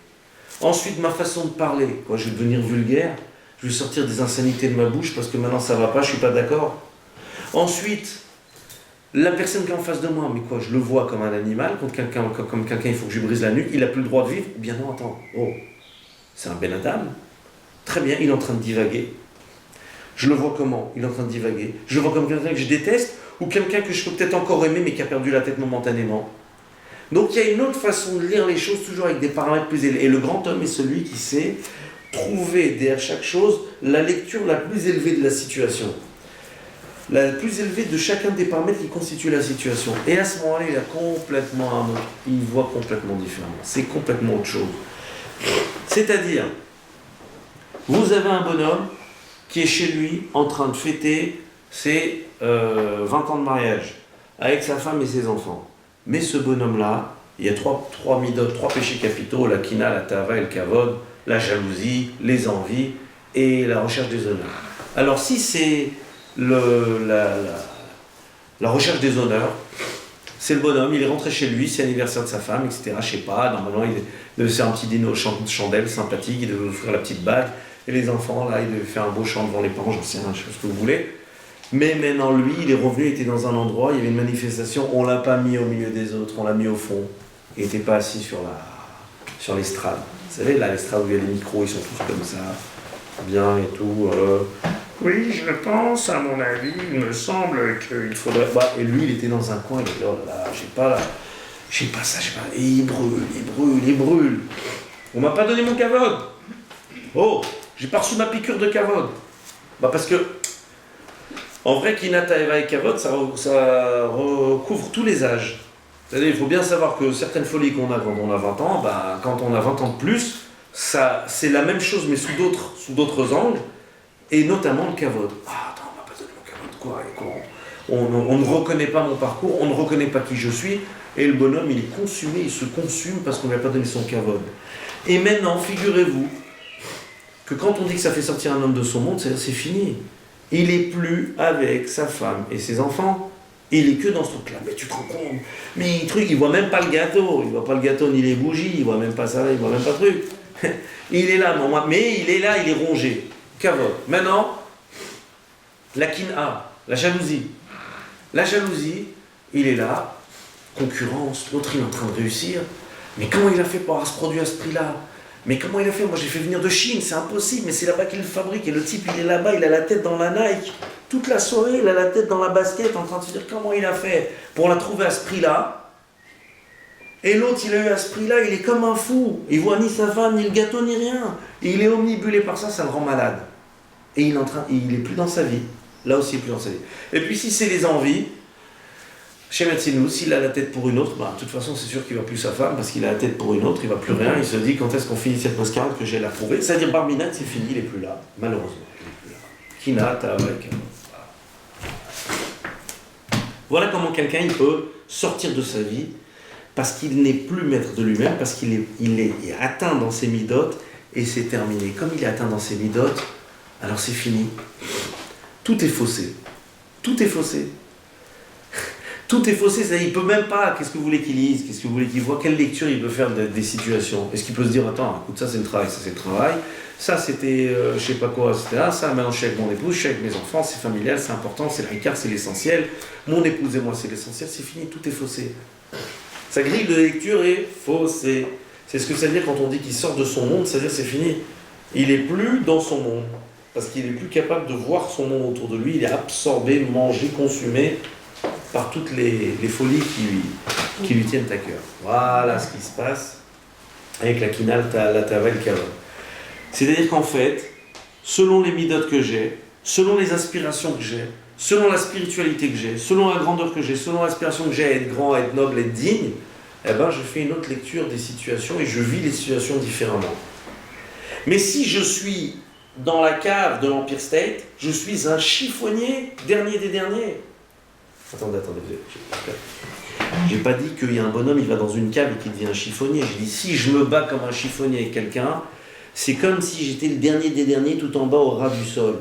Ensuite, ma façon de parler. Quoi, je vais devenir vulgaire. Je vais sortir des insanités de ma bouche parce que maintenant ça va pas, je suis pas d'accord. Ensuite, la personne qui est en face de moi, mais quoi, je le vois comme un animal, comme quelqu'un, il faut que je lui brise la nuque, il a plus le droit de vivre. Ou bien non, attends, oh, c'est un Ben Adam. Très bien, il est en train de divaguer. Je le vois comment? Il est en train de divaguer. Je le vois comme quelqu'un que je déteste ou quelqu'un que je peux peut-être encore aimer mais qui a perdu la tête momentanément. Donc il y a une autre façon de lire les choses, toujours avec des paramètres plus élevés. Et le grand homme est celui qui sait trouver derrière chaque chose la lecture la plus élevée de la situation. La plus élevée de chacun des paramètres qui constituent la situation. Et à ce moment-là, il a complètement un autre. Il voit complètement différemment. C'est complètement autre chose. C'est-à-dire, vous avez un bonhomme qui est chez lui en train de fêter ses 20 ans de mariage avec sa femme et ses enfants. Mais ce bonhomme-là, il y a trois midotes, trois péchés capitaux, la kina, la tava et le kavod, la jalousie, les envies et la recherche des honneurs. Alors si c'est la recherche des honneurs, c'est le bonhomme, il est rentré chez lui, c'est l'anniversaire de sa femme, etc. Je sais pas, normalement il devait faire un petit dîner aux chandelles sympathique, il devait offrir la petite bague, et les enfants, là, il devait faire un beau chant devant les parents, j'en sais rien, je sais pas ce que vous voulez. Mais maintenant, lui, il est revenu, il était dans un endroit, il y avait une manifestation, on l'a pas mis au milieu des autres, on l'a mis au fond. Il n'était pas assis sur l'estrade. Vous savez, là, l'estrade où il y a les micros, ils sont tous comme ça, bien et tout. Oui, je pense, à mon avis, il me semble qu'il faudrait... Bah, et lui, il était dans un coin, il était oh là là, j'ai pas ça, Et il brûle. On m'a pas donné mon kavod. Oh, j'ai pas reçu ma piqûre de kavod. Bah parce que, en vrai, Kinata Eva et kavod, ça recouvre tous les âges. C'est-à-dire, il faut bien savoir que certaines folies qu'on a quand on a 20 ans, bah, quand on a 20 ans de plus, c'est la même chose, mais sous d'autres angles, et notamment le kavod. Ah, attends, on m'a pas donné mon kavod, quoi, on ne reconnaît pas mon parcours, on ne reconnaît pas qui je suis, et le bonhomme, il est consumé, il se consume parce qu'on ne lui a pas donné son kavod. Et maintenant, figurez-vous que quand on dit que ça fait sortir un homme de son monde, c'est fini. Il n'est plus avec sa femme et ses enfants. Il est que dans ce truc-là. Mais tu te rends compte? Mais il voit même pas le gâteau. Il voit pas le gâteau ni les bougies. Il voit même pas ça. Il voit même pas le truc. Il est là, mais il est là, il est rongé. Kavod. Maintenant, la kina, la jalousie. La jalousie, il est là. Concurrence. L'autre, il est en train de réussir. Mais comment il a fait pour avoir ce produit à ce prix-là? Mais comment il a fait? Moi, j'ai fait venir de Chine, c'est impossible, mais c'est là-bas qu'il le fabrique. Et le type, il est là-bas, il a la tête dans la Nike. Toute la soirée, il a la tête dans la basket, en train de se dire comment il a fait pour la trouver à ce prix-là. Et l'autre, il a eu à ce prix-là, il est comme un fou. Il voit ni sa femme, ni le gâteau, ni rien. Et il est omnibulé par ça, ça le rend malade. Et il est plus dans sa vie. Là aussi, il est plus dans sa vie. Et puis, si c'est les envies, chez Matsinou, s'il a la tête pour une autre, bah, de toute façon, c'est sûr qu'il ne va plus sa femme parce qu'il a la tête pour une autre, il ne va plus rien. Il se dit quand est-ce qu'on finit cette mascarade que j'ai la prouver. C'est-à-dire, Barminat, c'est fini, il n'est plus là. Malheureusement, il n'est plus là. Kina, Tava, Voilà comment quelqu'un il peut sortir de sa vie parce qu'il n'est plus maître de lui-même, parce qu'il est atteint dans ses midotes et c'est terminé. Comme il est atteint dans ses midotes, alors c'est fini. Tout est faussé. Tout est faussé. Tout est faussé, il ne peut même pas. Qu'est-ce que vous voulez qu'il lise? Qu'est-ce que vous voulez qu'il voit? Quelle lecture il peut faire des situations? Est-ce qu'il peut se dire, attends, écoute, ça c'est le travail, ça c'est le travail, ça c'était je sais pas quoi, etc. Ça maintenant je suis avec mon épouse, je suis avec mes enfants, c'est familial, c'est important, c'est le ricard, c'est l'essentiel. Mon épouse et moi c'est l'essentiel, c'est fini, tout est faussé. Sa grille de lecture est faussée. C'est ce que ça veut dire quand on dit qu'il sort de son monde, c'est-à-dire c'est fini. Il n'est plus dans son monde, parce qu'il n'est plus capable de voir son monde autour de lui, il est absorbé, mangé, consumé par toutes les folies qui lui tiennent à cœur. Voilà ce qui se passe avec la kinal, la tava et le kavan. C'est-à-dire qu'en fait, selon les midotes que j'ai, selon les aspirations que j'ai, selon la spiritualité que j'ai, selon la grandeur que j'ai, selon l'aspiration que j'ai à être grand, à être noble, à être digne, eh ben je fais une autre lecture des situations et je vis les situations différemment. Mais si je suis dans la cave de l'Empire State, je suis un chiffonnier, dernier des derniers. Attendez, j'ai pas dit qu'il y a un bonhomme, il va dans une cave et qu'il devient un chiffonnier. J'ai dit, si je me bats comme un chiffonnier avec quelqu'un, c'est comme si j'étais le dernier des derniers tout en bas au ras du sol.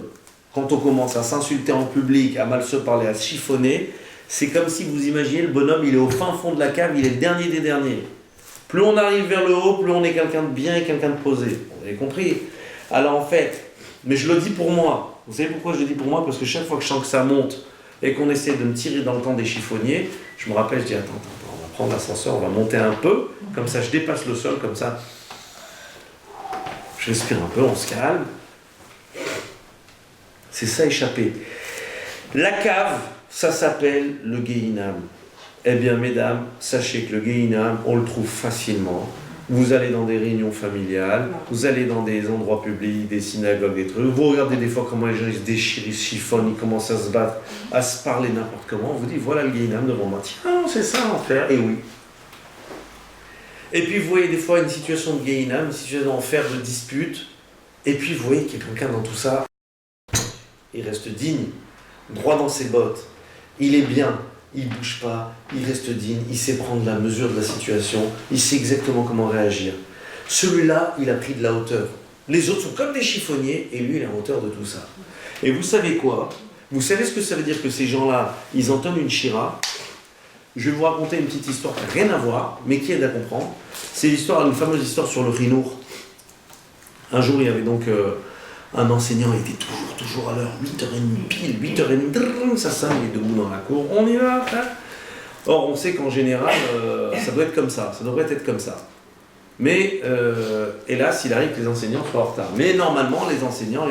Quand on commence à s'insulter en public, à mal se parler, à se chiffonner, c'est comme si vous imaginez le bonhomme, il est au fin fond de la cave, il est le dernier des derniers. Plus on arrive vers le haut, plus on est quelqu'un de bien et quelqu'un de posé. Vous avez compris? Alors en fait, mais je le dis pour moi. Vous savez pourquoi je le dis pour moi? Parce que chaque fois que je sens que ça monte, et qu'on essaie de me tirer dans le camp des chiffonniers, je me rappelle, je dis attends, on va prendre l'ascenseur, on va monter un peu, comme ça je dépasse le sol, comme ça je respire un peu, on se calme. C'est ça échapper. La cave, ça s'appelle le Gehinam. Eh bien mesdames, sachez que le Gehinam, on le trouve facilement. Vous allez dans des réunions familiales, vous allez dans des endroits publics, des synagogues, des trucs. Vous regardez des fois comment les gens ils se déchirent, ils se chiffonnent, ils commencent à se battre, à se parler n'importe comment. On vous dit voilà le Gehinam devant moi. Tiens, c'est ça l'enfer. Et oui. Et puis vous voyez des fois une situation de Gehinam, une situation d'enfer, de dispute. Et puis vous voyez qu'il y a quelqu'un dans tout ça. Il reste digne, droit dans ses bottes. Il est bien. Il ne bouge pas, il reste digne, il sait prendre la mesure de la situation, il sait exactement comment réagir. Celui-là, il a pris de la hauteur. Les autres sont comme des chiffonniers, et lui, il est en hauteur de tout ça. Et vous savez quoi? Vous savez ce que ça veut dire que ces gens-là, ils entonnent une shira? Je vais vous raconter une petite histoire qui n'a rien à voir, mais qui aide à comprendre. C'est une fameuse histoire sur le Rhinour. Un jour, il y avait donc un enseignant, il était toujours à l'heure, 8h30 pile, 8h30, ça sonne, il est debout dans la cour, on y va, hein. Or, on sait qu'en général, ça doit être comme ça, ça devrait être comme ça. Mais, hélas, il arrive que les enseignants soient en retard. Mais normalement, les enseignants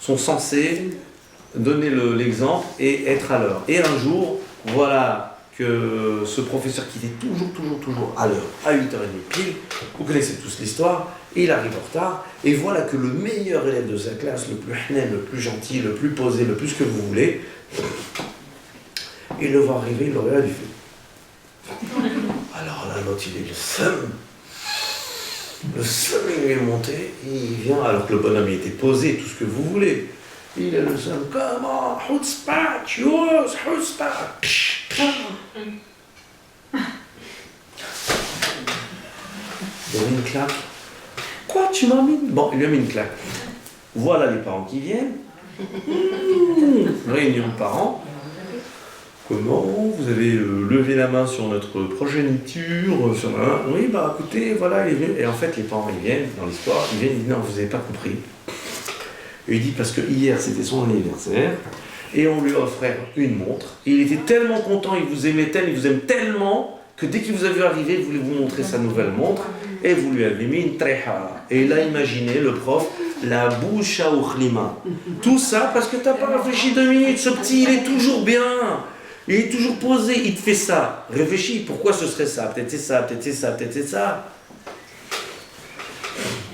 sont censés donner l'exemple et être à l'heure. Et un jour, voilà que ce professeur qui était toujours à l'heure, à 8h30 pile, vous connaissez tous l'histoire, et il arrive en retard, et voilà que le meilleur élève de sa classe, le plus hnen, le plus gentil, le plus posé, le plus que vous voulez, il le voit arriver, il le regarde, il fait. Alors là, l'autre, il est le seum. Le seum, il lui est monté, et il vient, alors que le bonhomme, il était posé, tout ce que vous voulez. Il est le seum, comment, hutzpah, tchios, hutzpah. Il a mis une claque. Quoi, tu m'as mis? Bon, il lui a mis une claque. Voilà les parents qui viennent. Réunion de parents. Comment vous avez levé la main sur notre progéniture Oui, bah écoutez, voilà, il est venu. Et en fait, les parents, ils viennent, dans l'histoire, ils viennent, ils disent non, vous n'avez pas compris. Et il dit parce que hier, c'était son anniversaire, et on lui offrait une montre. Et il était tellement content, il vous aimait il vous aime tellement, que dès qu'il vous a vu arriver, il voulait vous montrer sa nouvelle montre, et vous lui avez mis une treha. Et là, imaginez, le prof, la bouche à Ukhlima. Tout ça parce que tu n'as pas réfléchi 2 minutes. Ce petit, il est toujours bien. Il est toujours posé. Il te fait ça. Réfléchis, pourquoi ce serait ça? Peut-être c'est ça, peut-être c'est ça, peut-être c'est ça.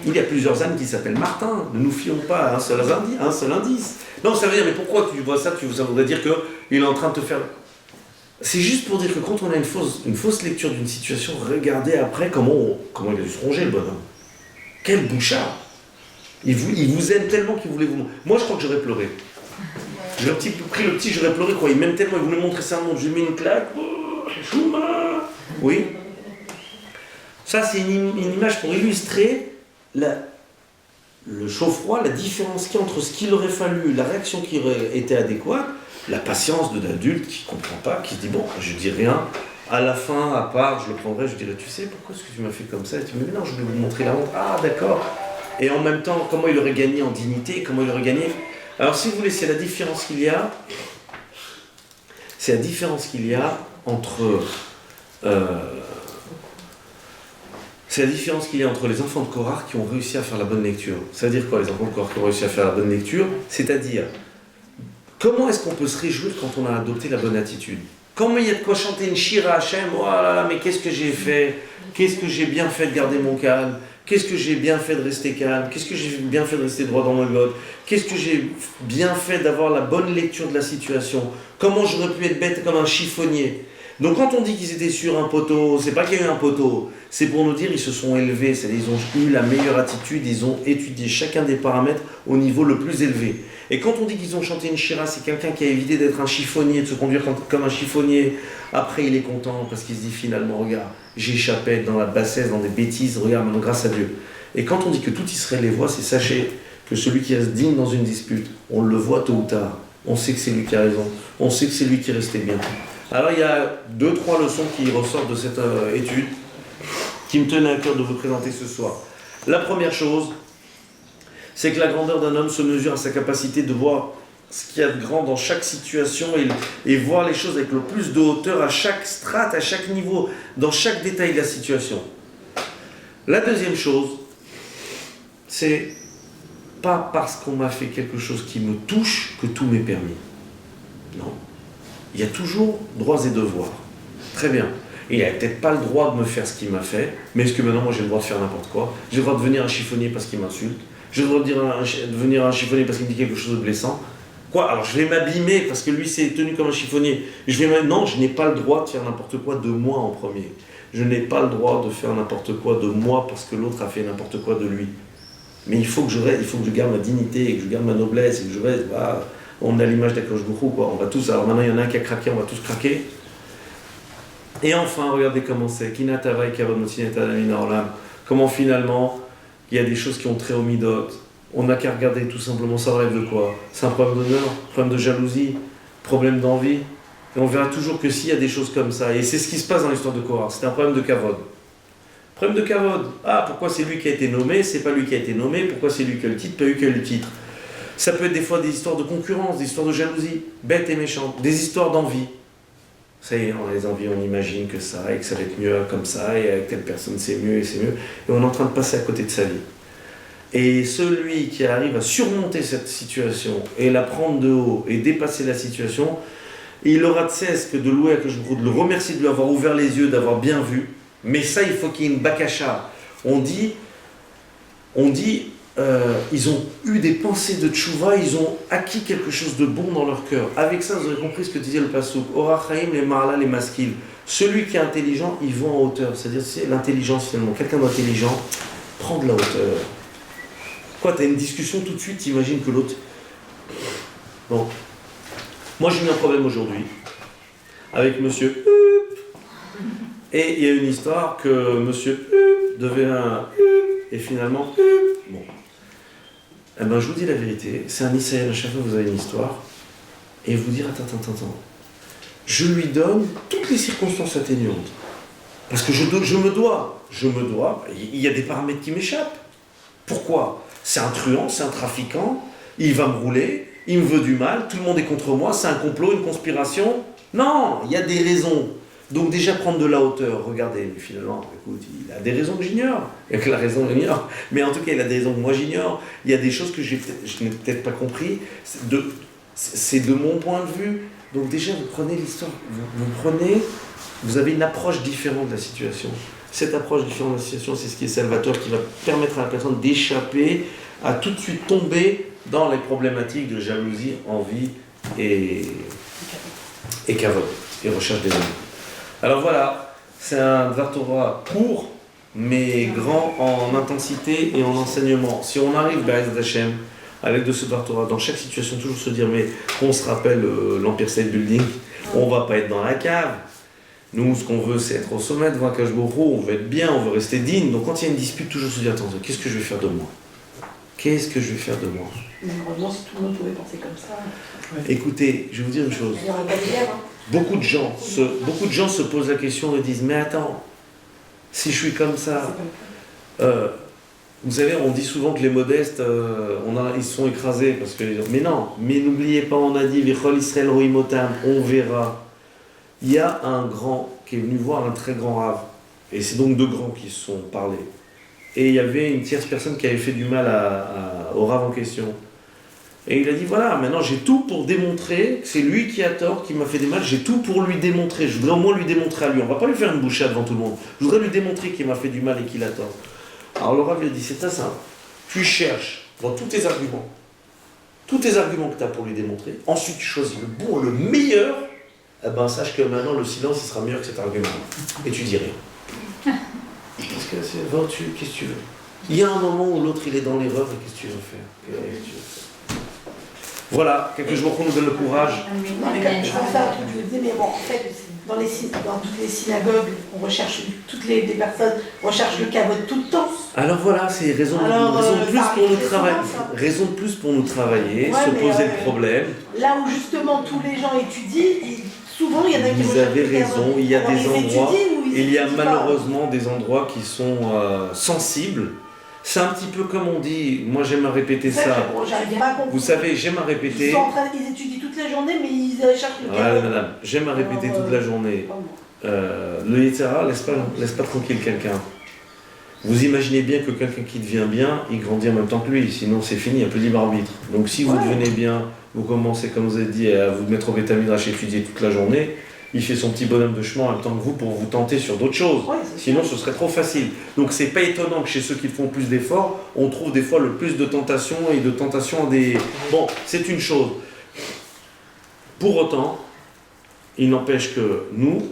Il y a plusieurs ânes qui s'appellent Martin. Ne nous fions pas à un seul indice. Non, ça veut dire, mais pourquoi tu vois ça? Ça voudrait dire qu'il est en train de te faire... C'est juste pour dire que quand on a une fausse lecture d'une situation, regardez après comment il a dû se ronger, le bonhomme. Quel bouchard! Il vous aime tellement qu'il voulait vous... Moi, je crois que j'aurais pleuré. J'aurais un petit peu pris le petit, j'aurais pleuré quoi. Il m'aime tellement, il voulait montrer ça à monde. Je lui ai mis une claque. Oh, Chouma. Oui. Ça, c'est une image pour illustrer le chaud-froid, la différence qu'il y a entre ce qu'il aurait fallu, la réaction qui aurait été adéquate, la patience de l'adulte qui ne comprend pas, qui se dit bon, je dis rien. À la fin, à part, je le prendrai, je dirais tu sais pourquoi est-ce que tu m'as fait comme ça? Et tu me dis mais non, je voulais vous montrer la honte. Ah d'accord. Et en même temps, comment il aurait gagné en dignité, comment il aurait gagné. Alors si vous voulez, c'est la différence qu'il y a. C'est la différence qu'il y a entre. C'est la différence qu'il y a entre les enfants de Korah qui ont réussi à faire la bonne lecture. Ça veut dire quoi, les enfants de Korah qui ont réussi à faire la bonne lecture? C'est-à-dire, comment est-ce qu'on peut se réjouir quand on a adopté la bonne attitude? Comment il y a de quoi chanter une shira à Hachem? Oh là là, mais qu'est-ce que j'ai fait? Qu'est-ce que j'ai bien fait de garder mon calme? Qu'est-ce que j'ai bien fait de rester calme? Qu'est-ce que j'ai bien fait de rester droit dans mon bottes? Qu'est-ce que j'ai bien fait d'avoir la bonne lecture de la situation? Comment j'aurais pu être bête comme un chiffonnier? Donc quand on dit qu'ils étaient sur un poteau, c'est pas qu'il y a eu un poteau, c'est pour nous dire ils se sont élevés, c'est-à-dire ils ont eu la meilleure attitude, ils ont étudié chacun des paramètres au niveau le plus élevé. Et quand on dit qu'ils ont chanté une shira, c'est quelqu'un qui a évité d'être un chiffonnier, de se conduire comme un chiffonnier. Après il est content parce qu'il se dit finalement, regarde, j'échappais dans la bassesse, dans des bêtises, regarde maintenant grâce à Dieu. Et quand on dit que tout Israël les voit, c'est sachez que celui qui reste digne dans une dispute, on le voit tôt ou tard, on sait que c'est lui qui a raison, on sait que c'est lui qui est resté bien. Alors il y a 2-3 leçons qui ressortent de cette étude qui me tenaient à cœur de vous présenter ce soir. La première chose, c'est que la grandeur d'un homme se mesure à sa capacité de voir ce qu'il y a de grand dans chaque situation et voir les choses avec le plus de hauteur à chaque strate, à chaque niveau, dans chaque détail de la situation. La deuxième chose, c'est pas parce qu'on m'a fait quelque chose qui me touche que tout m'est permis. Non. Il y a toujours droits et devoirs. Très bien. Il n'a peut-être pas le droit de me faire ce qu'il m'a fait, mais est-ce que maintenant moi j'ai le droit de faire n'importe quoi? J'ai le droit de devenir un chiffonnier parce qu'il m'insulte? J'ai le droit de devenir un chiffonnier parce qu'il me dit quelque chose de blessant? Quoi? Alors je vais m'abîmer parce que lui s'est tenu comme un chiffonnier. Non, je n'ai pas le droit de faire n'importe quoi de moi en premier. Je n'ai pas le droit de faire n'importe quoi de moi parce que l'autre a fait n'importe quoi de lui. Mais il faut que je garde ma dignité et que je garde ma noblesse et que je reste. Bah, on a l'image d'Akadosh Baruch Hu, quoi. On va tous. Alors maintenant il y en a un qui a craqué, on va tous craquer. Et enfin, regardez comment c'est. Comment finalement il y a des choses qui ont trait au midot. On n'a qu'à regarder tout simplement, ça relève de quoi? C'est un problème d'honneur, problème de jalousie, problème d'envie. Et on verra toujours que s'il y a des choses comme ça, et c'est ce qui se passe dans l'histoire de Korah, c'est un problème de kavod. Problème de kavod. Ah, pourquoi c'est lui qui a été nommé, c'est pas lui qui a été nommé, pourquoi c'est lui qui a le titre, pas lui qui a le titre. Ça peut être des fois des histoires de concurrence, des histoires de jalousie, bêtes et méchantes, des histoires d'envie. Ça y est, on a les envies, on imagine que ça, et que ça va être mieux comme ça, et avec telle personne c'est mieux, et on est en train de passer à côté de sa vie. Et celui qui arrive à surmonter cette situation, et la prendre de haut, et dépasser la situation, il aura de cesse que de louer Akadosh Baruch Hu, de le remercier de lui avoir ouvert les yeux, d'avoir bien vu. Mais ça, il faut qu'il y ait une bakasha. On dit ils ont eu des pensées de tchouva, ils ont acquis quelque chose de bon dans leur cœur. Avec ça, vous aurez compris ce que disait le pasuk. Ora chaim les marla les maskil. Celui qui est intelligent, il va en hauteur. C'est-à-dire, c'est l'intelligence finalement. Quelqu'un d'intelligent prend de la hauteur. Quoi, t'as une discussion tout de suite, t'imagines que l'autre... Bon. Moi, j'ai eu un problème aujourd'hui avec monsieur... Et il y a une histoire que monsieur devait un... Et finalement... Bon. Eh ben, je vous dis la vérité, c'est un Israël, à chaque fois que vous avez une histoire, et vous dire, attends. Je lui donne toutes les circonstances atténuantes. Parce que je me dois, il y a des paramètres qui m'échappent. Pourquoi? C'est un truand, c'est un trafiquant, il va me rouler, il me veut du mal, tout le monde est contre moi, c'est un complot, une conspiration. Non, il y a des raisons. Donc déjà prendre de la hauteur, regardez, mais finalement, écoute, il a des raisons que j'ignore, il y a que la raison que j'ignore, mais en tout cas il a des raisons que moi j'ignore, il y a des choses que je n'ai peut-être pas compris, c'est de mon point de vue. Donc déjà vous prenez l'histoire, vous avez une approche différente de la situation. Cette approche différente de la situation, c'est ce qui est salvateur, qui va permettre à la personne d'échapper à tout de suite tomber dans les problématiques de jalousie, envie et kavod, et recherche des amis. Alors voilà, c'est un Dvar Torah court, mais grand en intensité et en enseignement. Si on arrive, Be'ezrat Hashem, à l'aide de ce Dvar Torah, dans chaque situation, toujours se dire, mais on se rappelle l'Empire State Building, on va pas être dans la cave. Nous, ce qu'on veut, c'est être au sommet devant Akash Baruch Hu, on veut être bien, on veut rester digne. Donc quand il y a une dispute, toujours se dire, attends, qu'est-ce que je vais faire de moi? Qu'est-ce que je vais faire de moi? Malheureusement, si tout le monde pouvait penser comme ça. Écoutez, je vais vous dire une chose. Il y aurait pas de guerre. Hein. Beaucoup de gens se posent la question et disent, mais attends, si je suis comme ça, vous savez, on dit souvent que les modestes, ils sont écrasés parce que, mais non, mais n'oubliez pas, on a dit, Vichol Israël Roimotam, on verra. Il y a un grand qui est venu voir un très grand rave, et c'est donc deux grands qui se sont parlé. Et il y avait une tierce personne qui avait fait du mal au rave en question. Et il a dit, voilà, maintenant j'ai tout pour démontrer que c'est lui qui a tort, qui m'a fait des mal, j'ai tout pour lui démontrer. Je voudrais au moins lui démontrer à lui. On va pas lui faire une bouchade devant tout le monde. Je voudrais lui démontrer qu'il m'a fait du mal et qu'il a tort. Alors le rave lui a dit, c'est très simple. Tu cherches dans tous tes arguments que tu as pour lui démontrer. Ensuite, tu choisis le bon, le meilleur. Eh ben, sache que maintenant, le silence, il sera meilleur que cet argument. Et tu dis rien. Parce que qu'est-ce que tu veux? Il y a un moment où l'autre, il est dans l'erreur, et qu'est-ce que tu veux faire? Voilà, quelque chose qu'on nous donne le courage. Non, mais comme je vais faire un truc, je disais, mais bon, en fait, dans toutes les synagogues, on recherche, toutes les personnes recherchent le kavod tout le temps. Alors voilà, c'est raison de plus pour nous travailler. Raison de plus pour nous travailler, se poser le problème. Là où justement tous les gens étudient, souvent il y en a qui Vous avez raison, il y a des endroits, il y a malheureusement des endroits qui sont sensibles. C'est un petit peu comme on dit, moi j'aime à répéter ça. J'arrive pas à comprendre. Vous savez, j'aime à répéter. Ils étudient toute la journée, mais ils cherchent le kavod. Ouais, madame, j'aime à répéter toute la journée. Le Yitzhara laisse pas tranquille quelqu'un. Vous imaginez bien que quelqu'un qui devient bien, il grandit en même temps que lui, sinon c'est fini, il n'y a plus de libre arbitre. Donc si vous devenez bien, vous commencez, comme vous avez dit, à vous mettre au Beth Midrash et étudier toute la journée, il fait son petit bonhomme de chemin en même temps que vous pour vous tenter sur d'autres choses. Sinon ce serait trop facile. Donc c'est pas étonnant que chez ceux qui font plus d'efforts, on trouve des fois le plus de tentations et de tentations des... Bon, c'est une chose. Pour autant, il n'empêche que nous,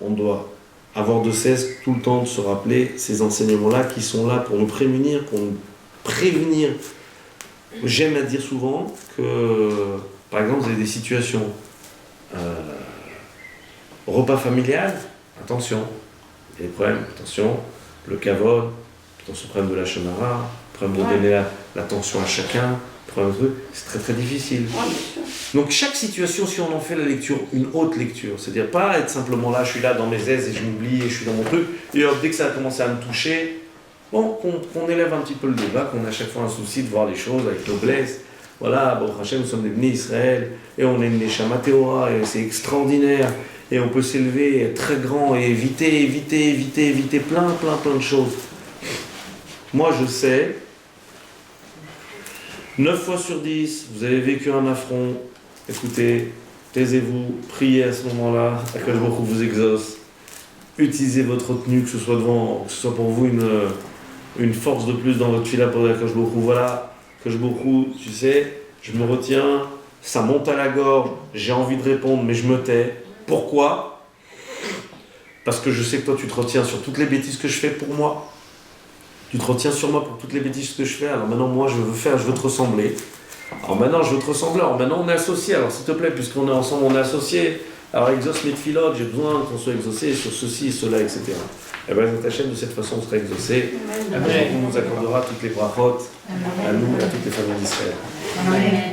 on doit avoir de cesse tout le temps de se rappeler ces enseignements-là qui sont là pour nous prémunir, pour nous prévenir. J'aime à dire souvent que, par exemple, vous avez des situations, repas familial, attention, il y a des problèmes, attention, le kavod, attention, problème de la shonara, problème de donner l'attention à chacun, problème de... c'est très très difficile. Donc chaque situation, si on en fait la lecture, une haute lecture, c'est-à-dire pas être simplement là, je suis là dans mes aises et je m'oublie et je suis dans mon truc, et hop, dès que ça a commencé à me toucher, bon, qu'on élève un petit peu le débat, qu'on a à chaque fois un souci de voir les choses avec noblesse. Voilà, bon, Hachem, nous sommes des Bnei Israël, et on est une Neshama Théora, et c'est extraordinaire, et on peut s'élever très grand et éviter plein de choses. Moi, je sais, 9 fois sur 10, vous avez vécu un affront, écoutez, taisez-vous, priez à ce moment-là, Akadosh Baruch Hu vous exauce, utilisez votre retenue, que ce soit pour vous une force de plus dans votre fila pour Akadosh Baruch Hu. Voilà, Akadosh Baruch Hu, tu sais, je me retiens, ça monte à la gorge, j'ai envie de répondre, mais je me tais. Pourquoi? Parce que je sais que toi tu te retiens sur toutes les bêtises que je fais pour moi. Tu te retiens sur moi pour toutes les bêtises que je fais. Alors maintenant moi je veux te ressembler. Alors maintenant je veux te ressembler. Alors maintenant on est associés. Alors s'il te plaît, puisqu'on est ensemble, on est associés. Alors exauce mes tfilotes, j'ai besoin qu'on soit exaucé sur ceci et cela, etc. Et bien ta chaîne de cette façon on sera exaucé. On nous accordera toutes les brachot à nous et à toutes les familles d'Israël. Amen.